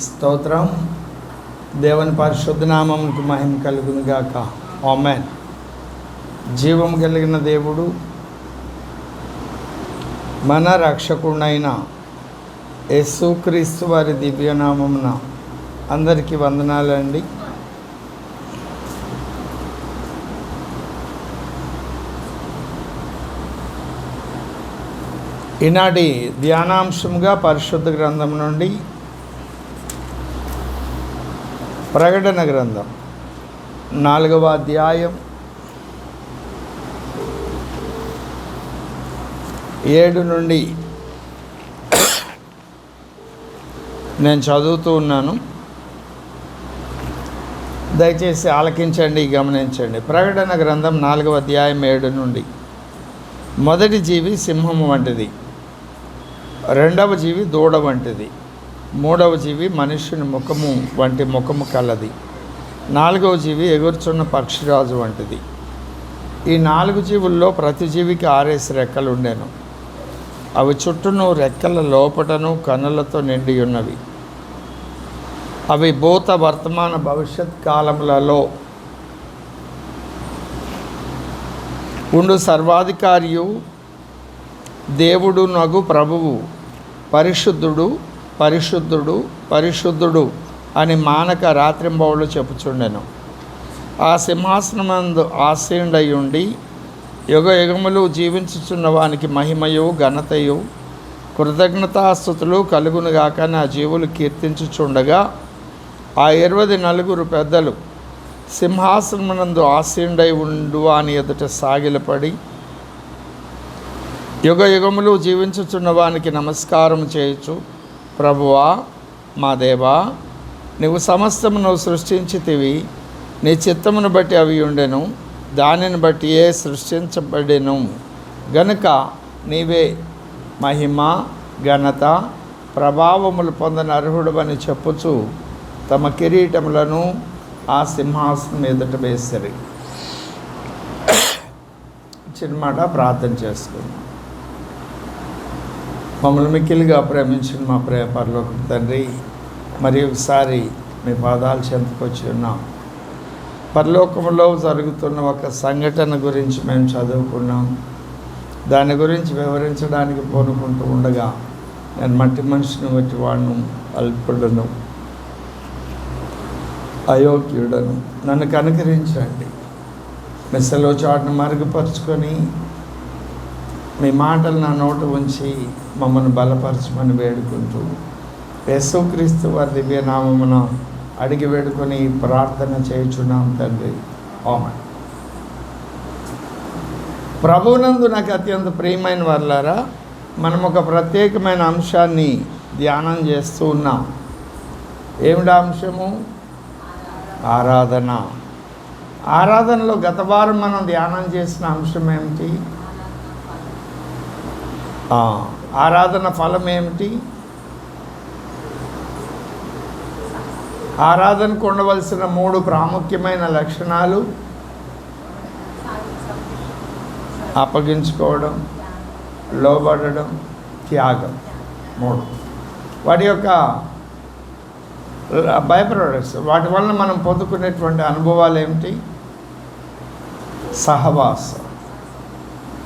స్తోత్రం. దేవుని పరిశుద్ధ నామమునకు మహిమ కలుగును గాక. ఆమేన్. జీవం కలిగిన దేవుడు మన రక్షకుడైన యేసుక్రీస్తు వారి దివ్యనామమున అందరికీ వందనాలండి. ఈనాటి ధ్యానాంశముగా పరిశుద్ధ గ్రంథం నుండి ప్రకటన గ్రంథం 4వ అధ్యాయం 7 నుండి నేను చదువుతూ ఉన్నాను. దయచేసి ఆలకించండి, గమనించండి. ప్రకటన గ్రంథం 4వ అధ్యాయం 7 నుండి. మొదటి జీవి సింహము వంటిది, రెండవ జీవి దూడ వంటిది, మూడవ జీవి మనుష్యుని ముఖము వంటి ముఖము కలది, నాలుగవ జీవి ఎగురుచున్న పక్షిరాజు వంటిది. ఈ 4 జీవుల్లో ప్రతి జీవికి 6 రెక్కలు ఉండెను. అవి చుట్టూను రెక్కల లోపటను కన్నులతో నిండి ఉన్నవి. అవి భూత వర్తమాన భవిష్యత్ కాలములలో ఉండు సర్వాధికారియు దేవుడు నగు ప్రభువు పరిశుద్ధుడు పరిశుద్ధుడు పరిశుద్ధుడు అని మానక రాత్రింబవళ్ళు చెప్పుచుండెను. ఆ సింహాసనమందు ఆసీనుడయుండి యుగ యుగములు జీవించుచున్న వానికి మహిమయు ఘనతయు కృతజ్ఞతాస్తుతులు కలుగునుగాక నా జీవులు కీర్తించుచుండగా ఆ 24 పెద్దలు సింహాసనమునందు ఆసీనుడై ఉండు అని ఎదుట సాగిలపడి యుగ యుగములు జీవించుచున్న వానికి నమస్కారం చేయొచ్చు. ప్రభువా, మా దేవా, నీవు సమస్తమును సృష్టించితివి. నీ చిత్తమును బట్టి అవి ఉండెను, దానిని బట్టి సృష్టించబడెను. గనుక నీవే మహిమ ఘనత ప్రభావములు పొందని అర్హుడవని చెప్పుచు తమ కిరీటములను ఆ సింహాసనం ఎదుట వేసిరి. చిన్నమాట ప్రార్థన చేసుకుందాం. మమ్మల్ని మిక్కిలిగా ప్రేమించిన మా పరలోకపు తండ్రి, మరి ఒకసారి మీ పాదాలు చెంతకొచ్చి ఉన్నాం. పరలోకంలో జరుగుతున్న ఒక సంఘటన గురించి మేము చదువుకున్నాం. దాని గురించి వివరించడానికి పూనుకుంటూ ఉండగా నేను మట్టి మనిషిని బట్టి వాడును, అల్పుడును, అయోగ్యుడను. నన్ను కనుకరించండి. మెస్సలో చాటును మరుగుపరుచుకొని మీ మాటలు నా నోట ఉంచి మమ్మల్ని బలపరచమని వేడుకుంటూ యేసుక్రీస్తు వారి దివ్యనామమున అడిగి వేడుకొని ప్రార్థన చేయుచున్నాం తండ్రి. ఆమేన్. ప్రభువునందు నాకు అత్యంత ప్రియమైన వారులారా, మనం ఒక ప్రత్యేకమైన అంశాన్ని ధ్యానం చేస్తూ ఉన్నాం. ఏమిటి అంశము? ఆరాధన. ఆరాధనలో గత వారం మనం ధ్యానం చేసిన అంశం ఏమిటి? ఆరాధన ఫలం ఏమిటి? ఆరాధనకు ఉండవలసిన 3 ప్రాముఖ్యమైన లక్షణాలు: అప్పగించుకోవడం, లోబడడం, త్యాగం. 3 వాటి యొక్క బై ప్రొడక్ట్స్. వాటి వలన మనం పొందుకునేటువంటి అనుభవాలు ఏమిటి? సహవాసం,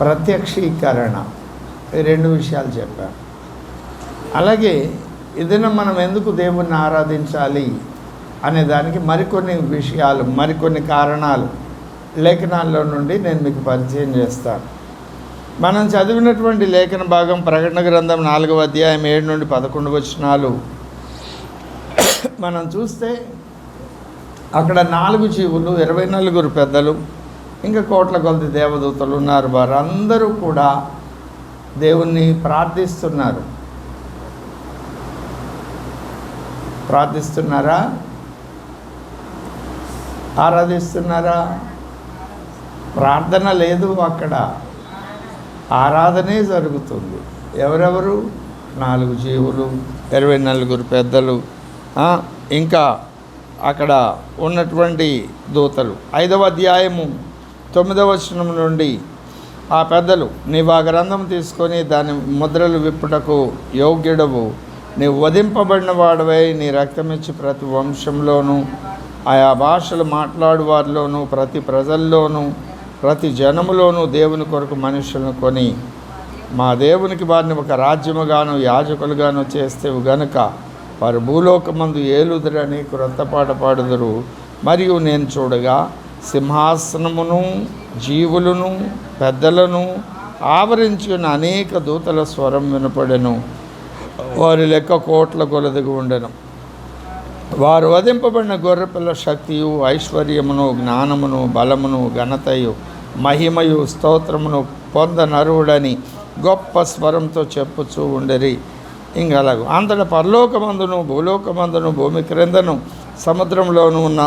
ప్రత్యక్షీకరణ. ఈ 2 విషయాలు చెప్పాను. అలాగే ఏదైనా మనం ఎందుకు దేవుణ్ణి ఆరాధించాలి అనే దానికి మరికొన్ని విషయాలు, మరికొన్ని కారణాలు లేఖనాల్లో నుండి నేను మీకు పరిచయం చేస్తాను. మనం చదివినటువంటి లేఖన భాగం ప్రకటన గ్రంథం 4వ అధ్యాయం 7 నుండి 11 వచనాలు మనం చూస్తే అక్కడ 4 జీవులు, 24 పెద్దలు, ఇంకా కోట్ల కొలది దేవదూతలు ఉన్నారు. వారందరూ కూడా దేవుణ్ణి ప్రార్థిస్తున్నారు. ప్రార్థిస్తున్నారా? ఆరాధిస్తున్నారా? ప్రార్థన లేదు అక్కడ, ఆరాధనే జరుగుతుంది. ఎవరెవరు? 4 జీవులు, 24 పెద్దలు, ఇంకా అక్కడ ఉన్నటువంటి దూతలు. 5వ అధ్యాయము 9వ వచనం నుండి ఆ పెద్దలు, నీవు ఆ గ్రంథం తీసుకొని దాని ముద్రలు విప్పుటకు యోగ్యుడవు, నీవు వధింపబడిన వాడవై నీ రక్తమిచ్చి ప్రతి వంశంలోనూ ఆయా భాషలు మాట్లాడు వారిలోనూ ప్రతి ప్రజల్లోనూ ప్రతి జనములోనూ దేవుని కొరకు మనుషులను కొని మా దేవునికి వారిని ఒక రాజ్యముగాను యాజకులుగాను చేస్తేవు గనుక వారు భూలోకమందు ఏలుదురని క్రొత్త పాట పాడుదురు. మరియు నేను చూడగా సింహాసనమును జీవులను పెద్దలను ఆవరించి ఉన్న అనేక దూతల స్వరం వినపడెను. వారి లెక్క కోట్ల కొలదిగా ఉండెను. వారు వధింపబడిన గొర్రెపిల్ల శక్తియు ఐశ్వర్యమును జ్ఞానమును బలమును ఘనతయు మహిమయు స్తోత్రమును పొందనరుడని గొప్ప స్వరంతో చెప్పుచూ ఉండరి. ఇంకలాగు అంతటా పరలోకమందును భూలోకమందును భూమి క్రిందను సముద్రంలోనూ ఉన్న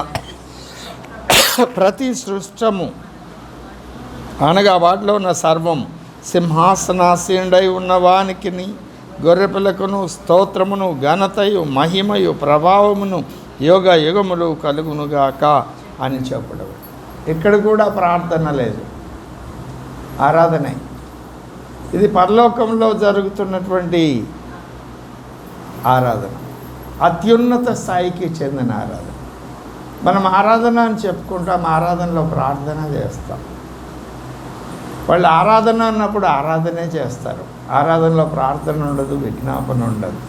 ప్రతి సృష్టము అనగా వాటిలో ఉన్న సర్వం సింహాసనాసీనుడై ఉన్న వానికిని గొర్రెపిల్లకును స్తోత్రమును ఘనతయు మహిమయు ప్రభావమును యోగ యుగములు కలుగునుగాక అని చెప్పడం. ఇక్కడ కూడా ప్రార్థన లేదు, ఆరాధన. ఇది పరలోకంలో జరుగుతున్నటువంటి ఆరాధన, అత్యున్నత స్థాయికి చెందిన ఆరాధన. మనం ఆరాధన అని చెప్పుకుంటాం, ఆరాధనలో ప్రార్థన చేస్తాం. వాళ్ళు ఆరాధన అన్నప్పుడు ఆరాధనే చేస్తారు, ఆరాధనలో ప్రార్థన ఉండదు, విజ్ఞాపన ఉండదు.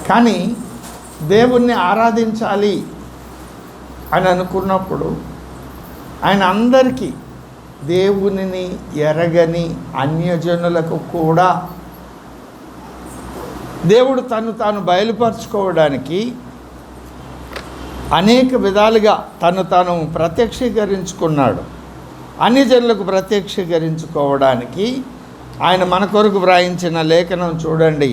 కానీ దేవుణ్ణి ఆరాధించాలి అని అనుకున్నప్పుడు ఆయన అందరికీ, దేవునిని ఎరగని అన్యజనులకు కూడా దేవుడు తాను బయలుపరచుకోవడానికి అనేక విధాలుగా తాను ప్రత్యక్షీకరించుకున్నాడు. అన్ని జనులకు ప్రత్యక్షీకరించుకోవడానికి ఆయన మన కొరకు వ్రాయించిన లేఖనం చూడండి,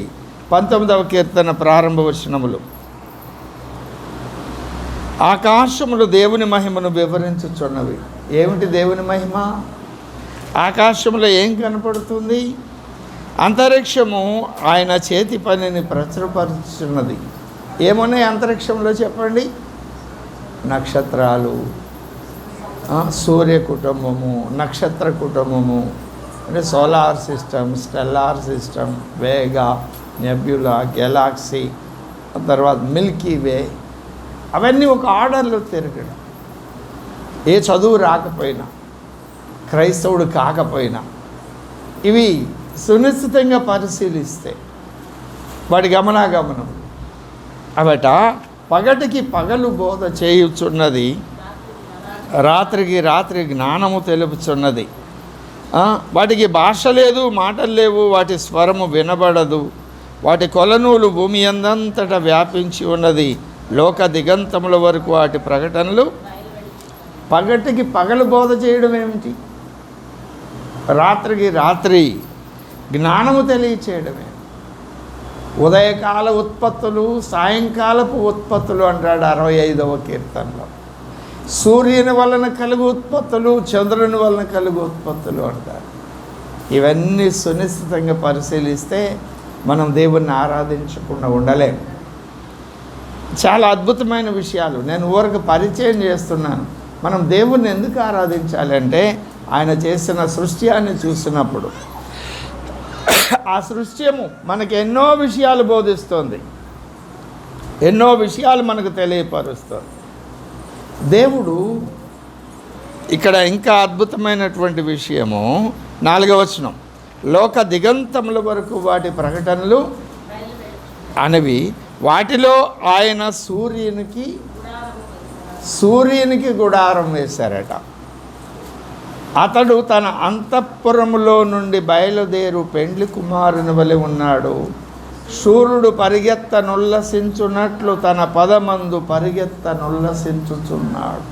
19వ కీర్తన ప్రారంభ వచనములు. ఆకాశములు దేవుని మహిమను వివరించుచున్నవి. ఏమిటి దేవుని మహిమ? ఆకాశంలో ఏం కనపడుతుంది? అంతరిక్షము ఆయన చేతి పనిని ప్రచురపరుచున్నది. ఏమున్నాయి అంతరిక్షంలో చెప్పండి? నక్షత్రాలు, సూర్య కుటుంబము, నక్షత్ర కుటుంబము, అంటే సోలార్ సిస్టమ్, స్టెల్లార్ సిస్టమ్, వేగా, నెబ్యులా, గెలాక్సీ, తర్వాత మిల్కీ వే, అవన్నీ ఒక ఆర్డర్లో తిరగడం. ఏ చదువు రాకపోయినా, క్రైస్తవుడు కాకపోయినా, ఇవి సునిశ్చితంగా పరిశీలిస్తే వాడి గమనాగమనం అవట పగటికి పగలు బోధ చేయుచున్నది, రాత్రికి రాత్రి జ్ఞానము తెలుపుచున్నది. వాటికి భాష లేదు, మాటలు లేవు, వాటి స్వరము వినబడదు. వాటి కొలనూలు భూమి అందంతటా వ్యాపించి ఉన్నది. లోక దిగంతముల వరకు వాటి ప్రకటనలు. పగటికి పగలు బోధ చేయడం ఏమిటి? రాత్రికి రాత్రి జ్ఞానము తెలియచేయడమే. ఉదయకాల ఉత్పత్తులు, సాయంకాలపు ఉత్పత్తులు అంటాడు 65వ కీర్తనలో. సూర్యుని వలన కలుగు ఉత్పత్తులు, చంద్రుని వలన కలుగు ఉత్పత్తులు అంటారు. ఇవన్నీ సునిశ్చితంగా పరిశీలిస్తే మనం దేవుణ్ణి ఆరాధించకుండా ఉండలేము. చాలా అద్భుతమైన విషయాలు నేను ఊరికి పరిచయం చేస్తున్నాను. మనం దేవుణ్ణి ఎందుకు ఆరాధించాలంటే ఆయన చేసిన సృష్టిని చూసినప్పుడు ఆ సృష్టిము మనకి ఎన్నో విషయాలు బోధిస్తుంది, ఎన్నో విషయాలు మనకు తెలియపరుస్తుంది. దేవుడు ఇక్కడ ఇంకా అద్భుతమైనటువంటి విషయము 4వ వచనం, లోక దిగంతముల వరకు వాటి ప్రకటనలు అనేవి. వాటిలో ఆయన సూర్యునికి గుడారం వేశారట. అతడు తన అంతఃపురములో నుండి బయలుదేరు పెండ్లి కుమారుని వలె ఉన్నాడు. సూర్యుడు పరిగెత్తనుల్లసించున్నట్లు తన పదమందు పరిగెత్తనుల్లసించుచున్నాడు.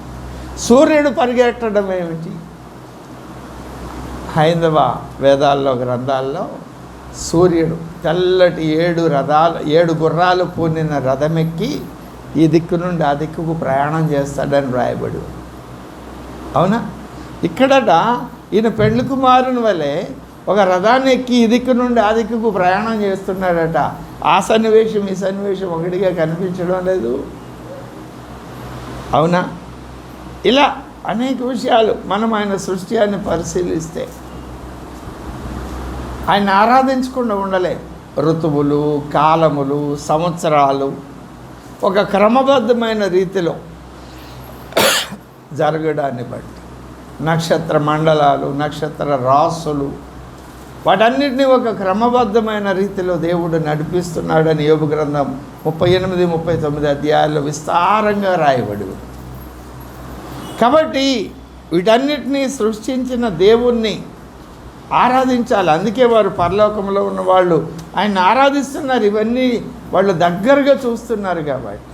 సూర్యుడు పరిగెట్టడం ఏమిటి? హైందవ వేదాల్లో, గ్రంథాల్లో సూర్యుడు తెల్లటి 7 గుర్రాలు పూనిన రథమెక్కి ఈ దిక్కు నుండి ఆ దిక్కుకు ప్రయాణం చేస్తాడని రాయబడి. అవునా? ఇక్కడట ఈయన పెండ్లి కుమారుని వలె ఒక రథాన్ని ఎక్కి ఈ దిక్కు నుండి ఆ దిక్కుకు ప్రయాణం చేస్తున్నాడట. ఆ సన్నివేశం ఈ సన్నివేశం ఒకటిగా కనిపించడం లేదు. అవునా? ఇలా అనేక విషయాలు మనం ఆయన సృష్టిని పరిశీలిస్తే ఆయన ఆరాధించకుండా ఉండలే. ఋతువులు, కాలములు, సంవత్సరాలు ఒక క్రమబద్ధమైన రీతిలో జరగడాన్ని బట్టి నక్షత్ర మండలాలు, నక్షత్ర రాసులు వాటన్నిటినీ ఒక క్రమబద్ధమైన రీతిలో దేవుడు నడిపిస్తున్నాడని యోబు గ్రంథం 38, 39 అధ్యాయాల్లో విస్తారంగా రాయబడి ఉంది. కాబట్టి వీటన్నిటినీ సృష్టించిన దేవుణ్ణి ఆరాధించాలి. అందుకే వారు పరలోకంలో ఉన్న వాళ్ళు ఆయన ఆరాధిస్తున్నారు. ఇవన్నీ వాళ్ళు దగ్గరగా చూస్తున్నారు కాబట్టి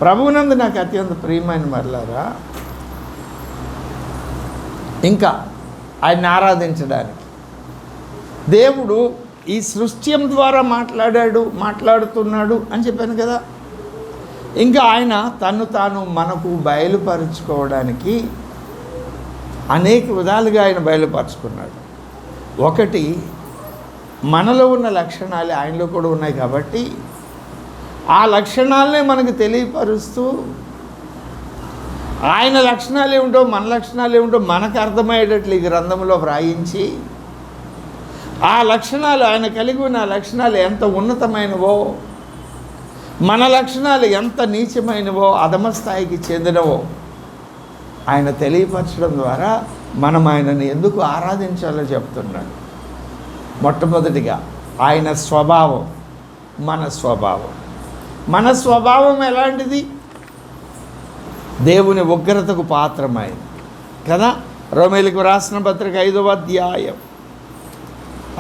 ప్రభువునందు నాకు అత్యంత ప్రియమైన మరలారా, ఇంకా ఆయన్ని ఆరాధించడానికి దేవుడు ఈ సృష్టి ద్వారా మాట్లాడుతున్నాడు అని చెప్పాను కదా. ఇంకా ఆయన తాను మనకు బయలుపరుచుకోవడానికి అనేక విధాలుగా ఆయన బయలుపరుచుకున్నాడు. ఒకటి, మనలో ఉన్న లక్షణాలు ఆయనలో కూడా ఉన్నాయి కాబట్టి ఆ లక్షణాలనే మనకు తెలియపరుస్తూ ఆయన లక్షణాలు ఏమిటో మన లక్షణాలు ఏమిటో మనకు అర్థమయ్యేటట్లు ఈ గ్రంథంలో వ్రాయించి ఆ లక్షణాలు, ఆయన కలిగి ఉన్న లక్షణాలు ఎంత ఉన్నతమైనవో, మన లక్షణాలు ఎంత నీచమైనవో, అధమ స్థాయికి చెందినవో ఆయన తెలియపరచడం ద్వారా మనం ఆయనని ఎందుకు ఆరాధించాలో చెప్తున్నాడు. మొట్టమొదటిగా ఆయన స్వభావం, మన స్వభావం ఎలాంటిది? దేవుని ఉగ్రతకు పాత్రమైంది కదా. రోమేలుకు రాసిన పత్రిక 5వ అధ్యాయం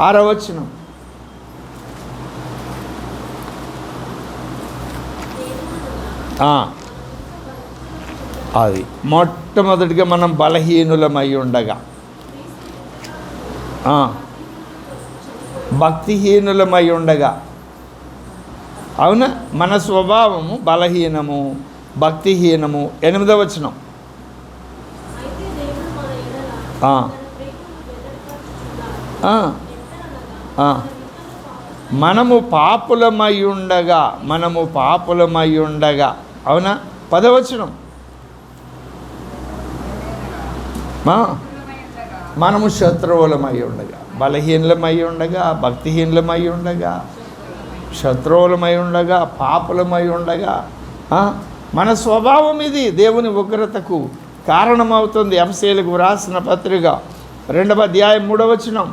6వ వచనం. అది మొట్టమొదటిగా మనం బలహీనులమై ఉండగా, భక్తిహీనులమై ఉండగా, అవునా, మన స్వభావము బలహీనము, భక్తిహీనము. 8వ వచనం. మనము పాపులమై ఉండగా, అవునా. 10వ వచనం. మనము శత్రువులమై ఉండగా, బలహీనమై ఉండగా, భక్తిహీనులమై ఉండగా, శత్రువులమై ఉండగా, పాపులమై ఉండగా, మన స్వభావం ఇది దేవుని ఉగ్రతకు కారణమవుతుంది. ఎఫెసీయులకు వ్రాసిన పత్రిక 2వ అధ్యాయం 3వ వచనం.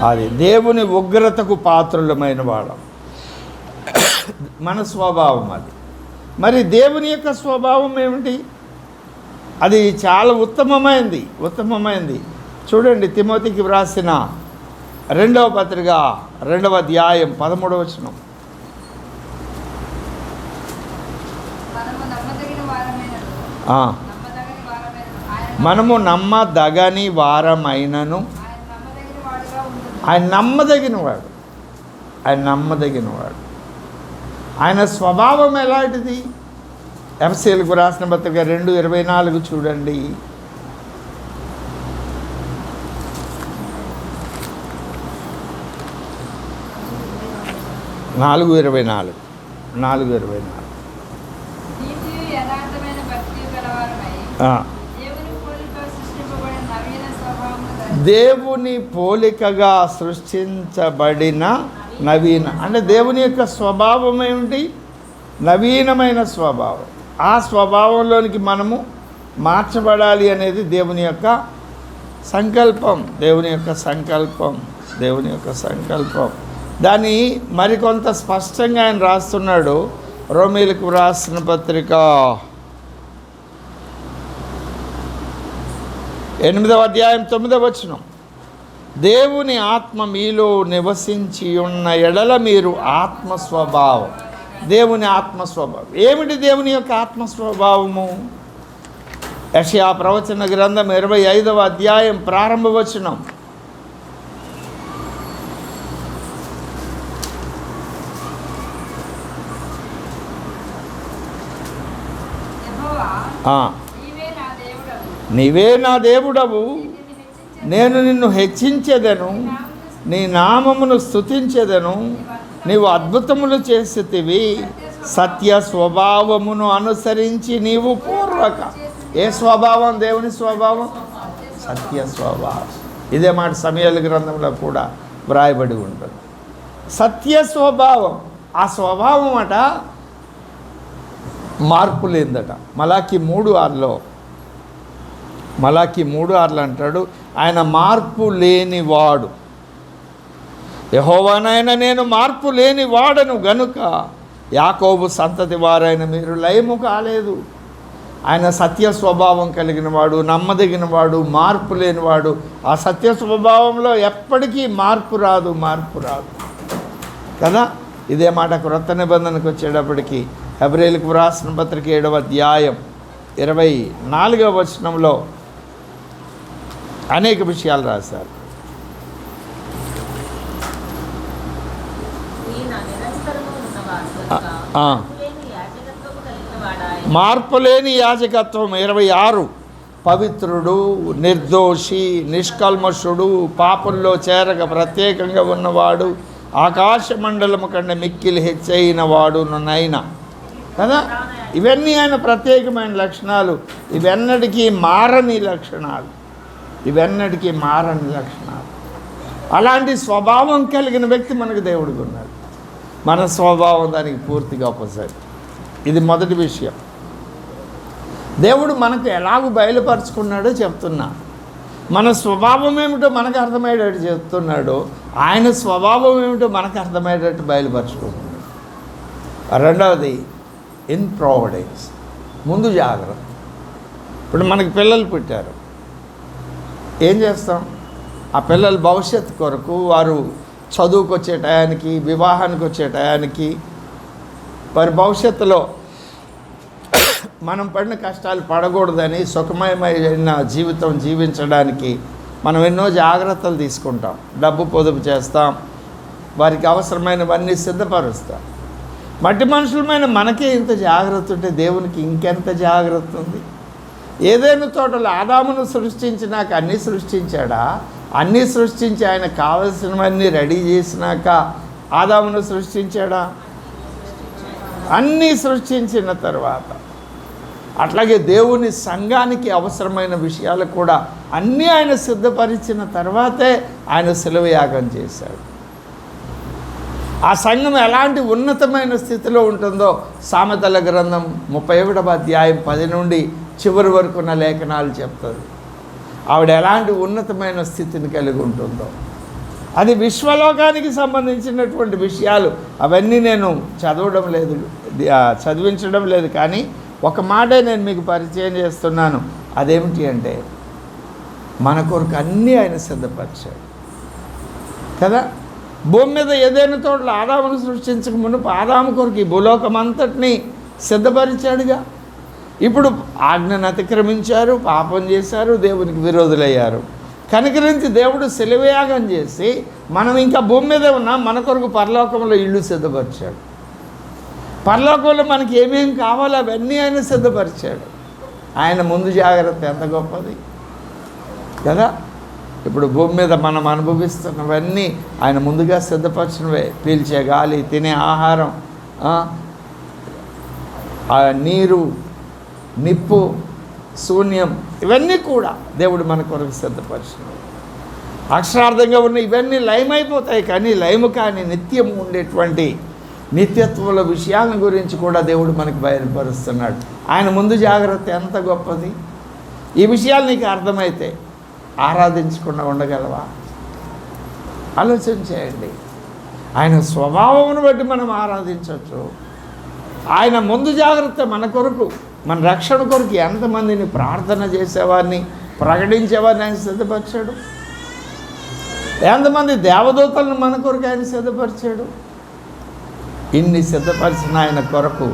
అది దేవుని ఉగ్రతకు పాత్రులమైన వాళ్ళం. మన స్వభావం అది. మరి దేవుని యొక్క స్వభావం ఏమిటి? అది చాలా ఉత్తమమైంది. చూడండి, తిమోతికి వ్రాసిన 2వ పత్రిక 2వ అధ్యాయం 13వ వచనం. మనము నమ్మదగని వారమైనను ఆయన నమ్మదగినవాడు. ఆయన స్వభావం ఎలాంటిది? ఎఫెసీయులకు రాసిన పత్రిక 2:24 చూడండి. నాలుగు 24 దేవుని పోలికగా సృష్టించబడిన నవీన, అంటే దేవుని యొక్క స్వభావం ఏమిటి? నవీనమైన స్వభావం. ఆ స్వభావంలోనికి మనము మార్చబడాలి అనేది దేవుని యొక్క సంకల్పం. దాన్ని మరికొంత స్పష్టంగా ఆయన రాస్తున్నాడు. రోమీయులకు వ్రాసిన పత్రిక 8వ అధ్యాయం 9వ వచనం. దేవుని ఆత్మ మీలో నివసించి ఉన్న ఎడల మీరు ఆత్మస్వభావం. దేవుని ఆత్మస్వభావం ఏమిటి? దేవుని యొక్క ఆత్మస్వభావము యెషయా ప్రవచన గ్రంథం 25వ అధ్యాయం ప్రారంభ వచనం. నీవే నా దేవుడవు, నేను నిన్ను హెచ్చించెదను, నీ నామమును స్తుతించెదను. నీవు అద్భుతములు చేసితివి, సత్య స్వభావమును అనుసరించి నీవు పూర్వక. ఏ స్వభావం? దేవుని స్వభావం సత్య స్వభావం. ఇదే మాట సమూయేలు గ్రంథంలో కూడా వ్రాయబడి ఉంటుంది. సత్య స్వభావం. ఆ స్వభావం అట మార్పు లేదట. మలాకి 3:6లో అంటాడు, ఆయన మార్పు లేనివాడు. యెహోవానైన నేను మార్పు లేని వాడను గనుక యాకోబు సంతతి వారైన మీరు లయము కాలేదు. ఆయన సత్య స్వభావం కలిగిన వాడు, నమ్మదగిన వాడు, మార్పు లేనివాడు. ఆ సత్య స్వభావంలో ఎప్పటికీ మార్పు రాదు కదా. ఇదే మాట క్రొత్త నిబంధనకు వచ్చేటప్పటికి హెబ్రీయులకు వ్రాసిన పత్రిక 7వ అధ్యాయం 24వ వచనంలో అనేక విషయాలు రాశారు. మార్పులేని యాజకత్వం 26. పవిత్రుడు, నిర్దోషి, నిష్కల్మషుడు, పాపంలో చేరక ప్రత్యేకంగా ఉన్నవాడు, ఆకాశ మండలము కంటే మిక్కిలి హెచ్చైన వాడు నైనా కదా. ఇవన్నీ ఆయన ప్రత్యేకమైన లక్షణాలు. ఇవన్నటికీ మారని లక్షణాలు. అలాంటి స్వభావం కలిగిన వ్యక్తి మనకు దేవుడికి ఉన్నాడు. మన స్వభావం దానికి పూర్తిగా ఆపోజిట్. ఇది మొదటి విషయం. దేవుడు మనకు ఎలాగూ బయలుపరుచుకున్నాడో చెప్తున్నా. మన స్వభావం ఏమిటో మనకు అర్థమయ్యేటట్టు చెప్తున్నాడు. ఆయన స్వభావం ఏమిటో మనకు అర్థమయ్యేటట్టు బయలుపరుచుకుంటున్నాడు. రెండవది ఇన్ ప్రావిడెన్స్, ముందు జాగ్రత్త. ఇప్పుడు మనకి పిల్లలు పుట్టారు, ఏం చేస్తాం? ఆ పిల్లల భవిష్యత్తు కొరకు, వారు చదువుకు వచ్చే టయానికి, వివాహానికి వచ్చే టయానికి, వారి భవిష్యత్తులో మనం పడిన కష్టాలు పడకూడదని సుఖమయమైన జీవితం జీవించడానికి మనం ఎన్నో జాగ్రత్తలు తీసుకుంటాం. డబ్బు పొదుపు చేస్తాం, వారికి అవసరమైనవన్నీ సిద్ధపరుస్తాం. మట్టి మనుషులమైన మనకే ఇంత జాగ్రత్త ఉంటే దేవునికి ఇంకెంత జాగ్రత్త ఉంది? ఏదైనా తోటలో ఆదామును సృష్టించినాక అన్నీ సృష్టించాడా? అన్నీ సృష్టించి ఆయన కావలసినవన్నీ రెడీ చేసినాక ఆదామును సృష్టించాడా? అన్నీ సృష్టించిన తర్వాత. అట్లాగే దేవుని సంఘానికి అవసరమైన విషయాలు కూడా అన్నీ ఆయన సిద్ధపరిచిన తర్వాతే ఆయన శిలువ యాగం చేశాడు. ఆ సంఘం ఎలాంటి ఉన్నతమైన స్థితిలో ఉంటుందో సామెతల గ్రంథం 31వ అధ్యాయం 10 నుండి చివరి వరకు ఉన్న లేఖనాలు చెప్తుంది. ఆవిడ ఎలాంటి ఉన్నతమైన స్థితిని కలిగి ఉంటుందో. అది విశ్వలోకానికి సంబంధించినటువంటి విషయాలు. అవన్నీ నేను చదివించడం లేదు, కానీ ఒక మాటే నేను మీకు పరిచయం చేస్తున్నాను. అదేమిటి అంటే, మన కొరకు అన్నీ ఆయన సిద్ధపరిచాడు కదా. భూమి మీద ఏదైనా తోటలో ఆదామును సృష్టించక మునుపు ఆదాము కొరకు ఈ భూలోకం అంతటినీ సిద్ధపరిచాడుగా. ఇప్పుడు ఆజ్ఞను అతిక్రమించారు, పాపం చేశారు, దేవునికి విరోధులయ్యారు. కనికరించి దేవుడు శిలువయాగం చేసి మనం ఇంకా భూమి మీదే ఉన్నాం, మన కొరకు పరలోకంలో ఇల్లు సిద్ధపరిచాడు. పరలోకంలో మనకి ఏమేమి కావాలో అవన్నీ ఆయన సిద్ధపరిచాడు. ఆయన ముందు జాగ్రత్త ఎంత గొప్పది కదా. ఇప్పుడు భూమి మీద మనం అనుభవిస్తున్నవన్నీ ఆయన ముందుగా సిద్ధపరిచినవే. పీల్చే గాలి, తినే ఆహారం, నీరు, నిప్పు, శూన్యం, ఇవన్నీ కూడా దేవుడు మన కొరకు సిద్ధపరిచినవి. అక్షరార్థంగా ఉన్న ఇవన్నీ లయమైపోతాయి, కానీ లయము కానీ నిత్యం ఉండేటువంటి నిత్యత్వంలో విషయాల గురించి కూడా దేవుడు మనకు బయలుపరుస్తున్నాడు. ఆయన ముందు జాగ్రత్త ఎంత గొప్పది. ఈ విషయాలు నీకు అర్థమైతే ఆరాధించకుండా ఉండగలవా? ఆలోచన చేయండి. ఆయన స్వభావమును బట్టి మనం ఆరాధించవచ్చు. ఆయన ముందు జాగ్రత్త మన కొరకు, మన రక్షణ కొరకు ఎంతమందిని ప్రార్థన చేసేవారిని, ప్రకటించేవారిని ఆయన సిద్ధపరిచాడు. ఎంతమంది దేవదూతలను మన కొరకు ఆయన సిద్ధపరిచాడు. ఇన్ని సిద్ధపరిచిన ఆయన కొరకు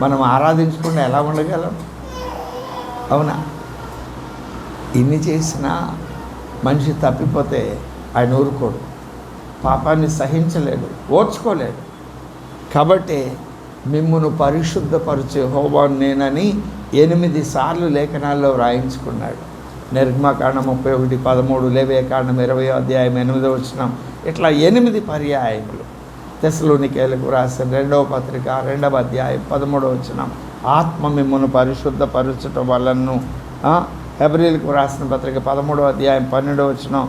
మనం ఆరాధించకుండా ఎలా ఉండగలం? అవునా? ఇన్ని చేసినా మనిషి తప్పిపోతే ఆయన ఊరుకోడు, పాపాన్ని సహించలేడు, ఓర్చుకోలేడు. కాబట్టి మిమ్మును పరిశుద్ధపరిచే యెహోవాను నేనని 8 సార్లు లేఖనాల్లో వ్రాయించుకున్నాడు. నిర్గమకాండం 31:13, లేవియకాండం 20:8 ఇట్లా 8 పర్యాయములు. తెస్సలోనికీయులకు రాసిన 2వ పత్రిక 2వ అధ్యాయం 13 ఆత్మ మిమ్మును పరిశుద్ధపరచటం వలన. హెబ్రీయులకు రాసిన పత్రిక 13వ అధ్యాయం 12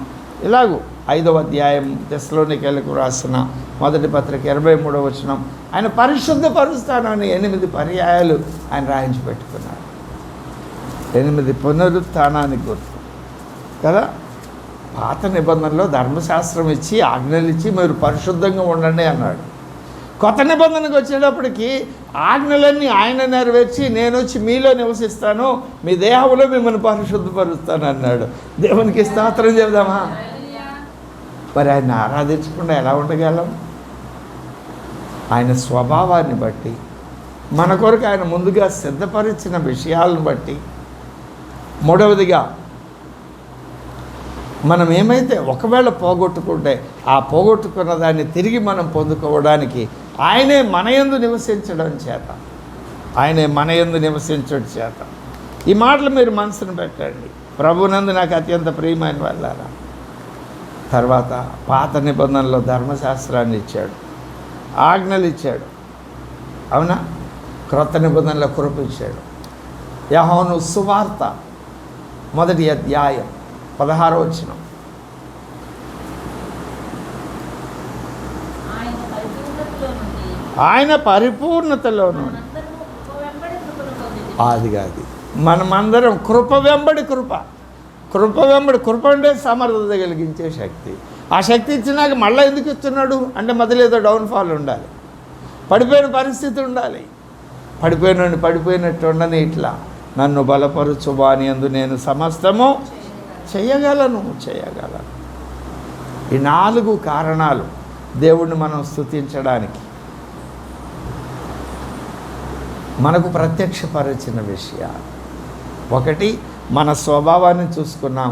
ఇలాగూ 5వ అధ్యాయం తెస్సలోనికీయులకు రాసిన మొదటి పత్రిక 23 ఆయన పరిశుద్ధపరుస్తానని 8 పర్యాయాలు ఆయన రాయించి పెట్టుకున్నాడు. 8 పునరుత్థానానికి గుర్తు కదా. పాత నిబంధనలో ధర్మశాస్త్రం ఇచ్చి ఆజ్ఞలు ఇచ్చి మీరు పరిశుద్ధంగా ఉండండి అన్నాడు. కొత్త నిబంధనకు వచ్చేటప్పటికి ఆజ్ఞలన్నీ ఆయన నెరవేర్చి నేను వచ్చి మీలో నివసిస్తాను, మీ దేహంలో మిమ్మల్ని పరిశుద్ధపరుస్తాను అన్నాడు. దేవునికి స్తోత్రం చెబుదామా? మరి ఆయన ఆరాధించకుండా ఎలా ఉండగలం? ఆయన స్వభావాన్ని బట్టి, మన కొరకు ఆయన ముందుగా సిద్ధపరిచిన విషయాలను బట్టి. మూడవదిగా, మనం ఏమైతే ఒకవేళ పోగొట్టుకుంటే ఆ పోగొట్టుకున్న దాన్ని తిరిగి మనం పొందుకోవడానికి ఆయనే మన యందు నివసించడం చేత, ఆయనే మన యందు నివసించడం చేత. ఈ మాటలు మీరు మనసును పెట్టండి. ప్రభునందు నాకు అత్యంత ప్రియమైన వాళ్ళారా. తర్వాత పాత నిబంధనలో ధర్మశాస్త్రాన్ని ఇచ్చాడు, ఆజ్ఞలు ఇచ్చాడు, అవునా? క్రొత్త నిబంధనలో కృప ఇచ్చాడు. యోహాను సువార్త 1వ అధ్యాయం 16 ఆయన పరిపూర్ణతలో నుండి. అది కాదు, మనమందరం కృప వెంబడి కృప, కృప వెంబడి కృప అంటే సమర్థత కలిగించే శక్తి. ఆ శక్తి ఇచ్చినాక మళ్ళీ ఎందుకు ఇస్తున్నాడు అంటే మధ్యలో ఏదో డౌన్ఫాల్ ఉండాలి, పడిపోయిన పరిస్థితి ఉండాలి. పడిపోయినట్టు ఉండని ఇట్లా నన్ను బలపరుచు వాని యందు నేను సమస్తము చేయగలను. ఈ 4 కారణాలు దేవుణ్ణి మనం స్తుతించడానికి మనకు ప్రత్యక్షపరిచిన విషయాలు. 1 మన స్వభావాన్ని చూసుకున్నాం,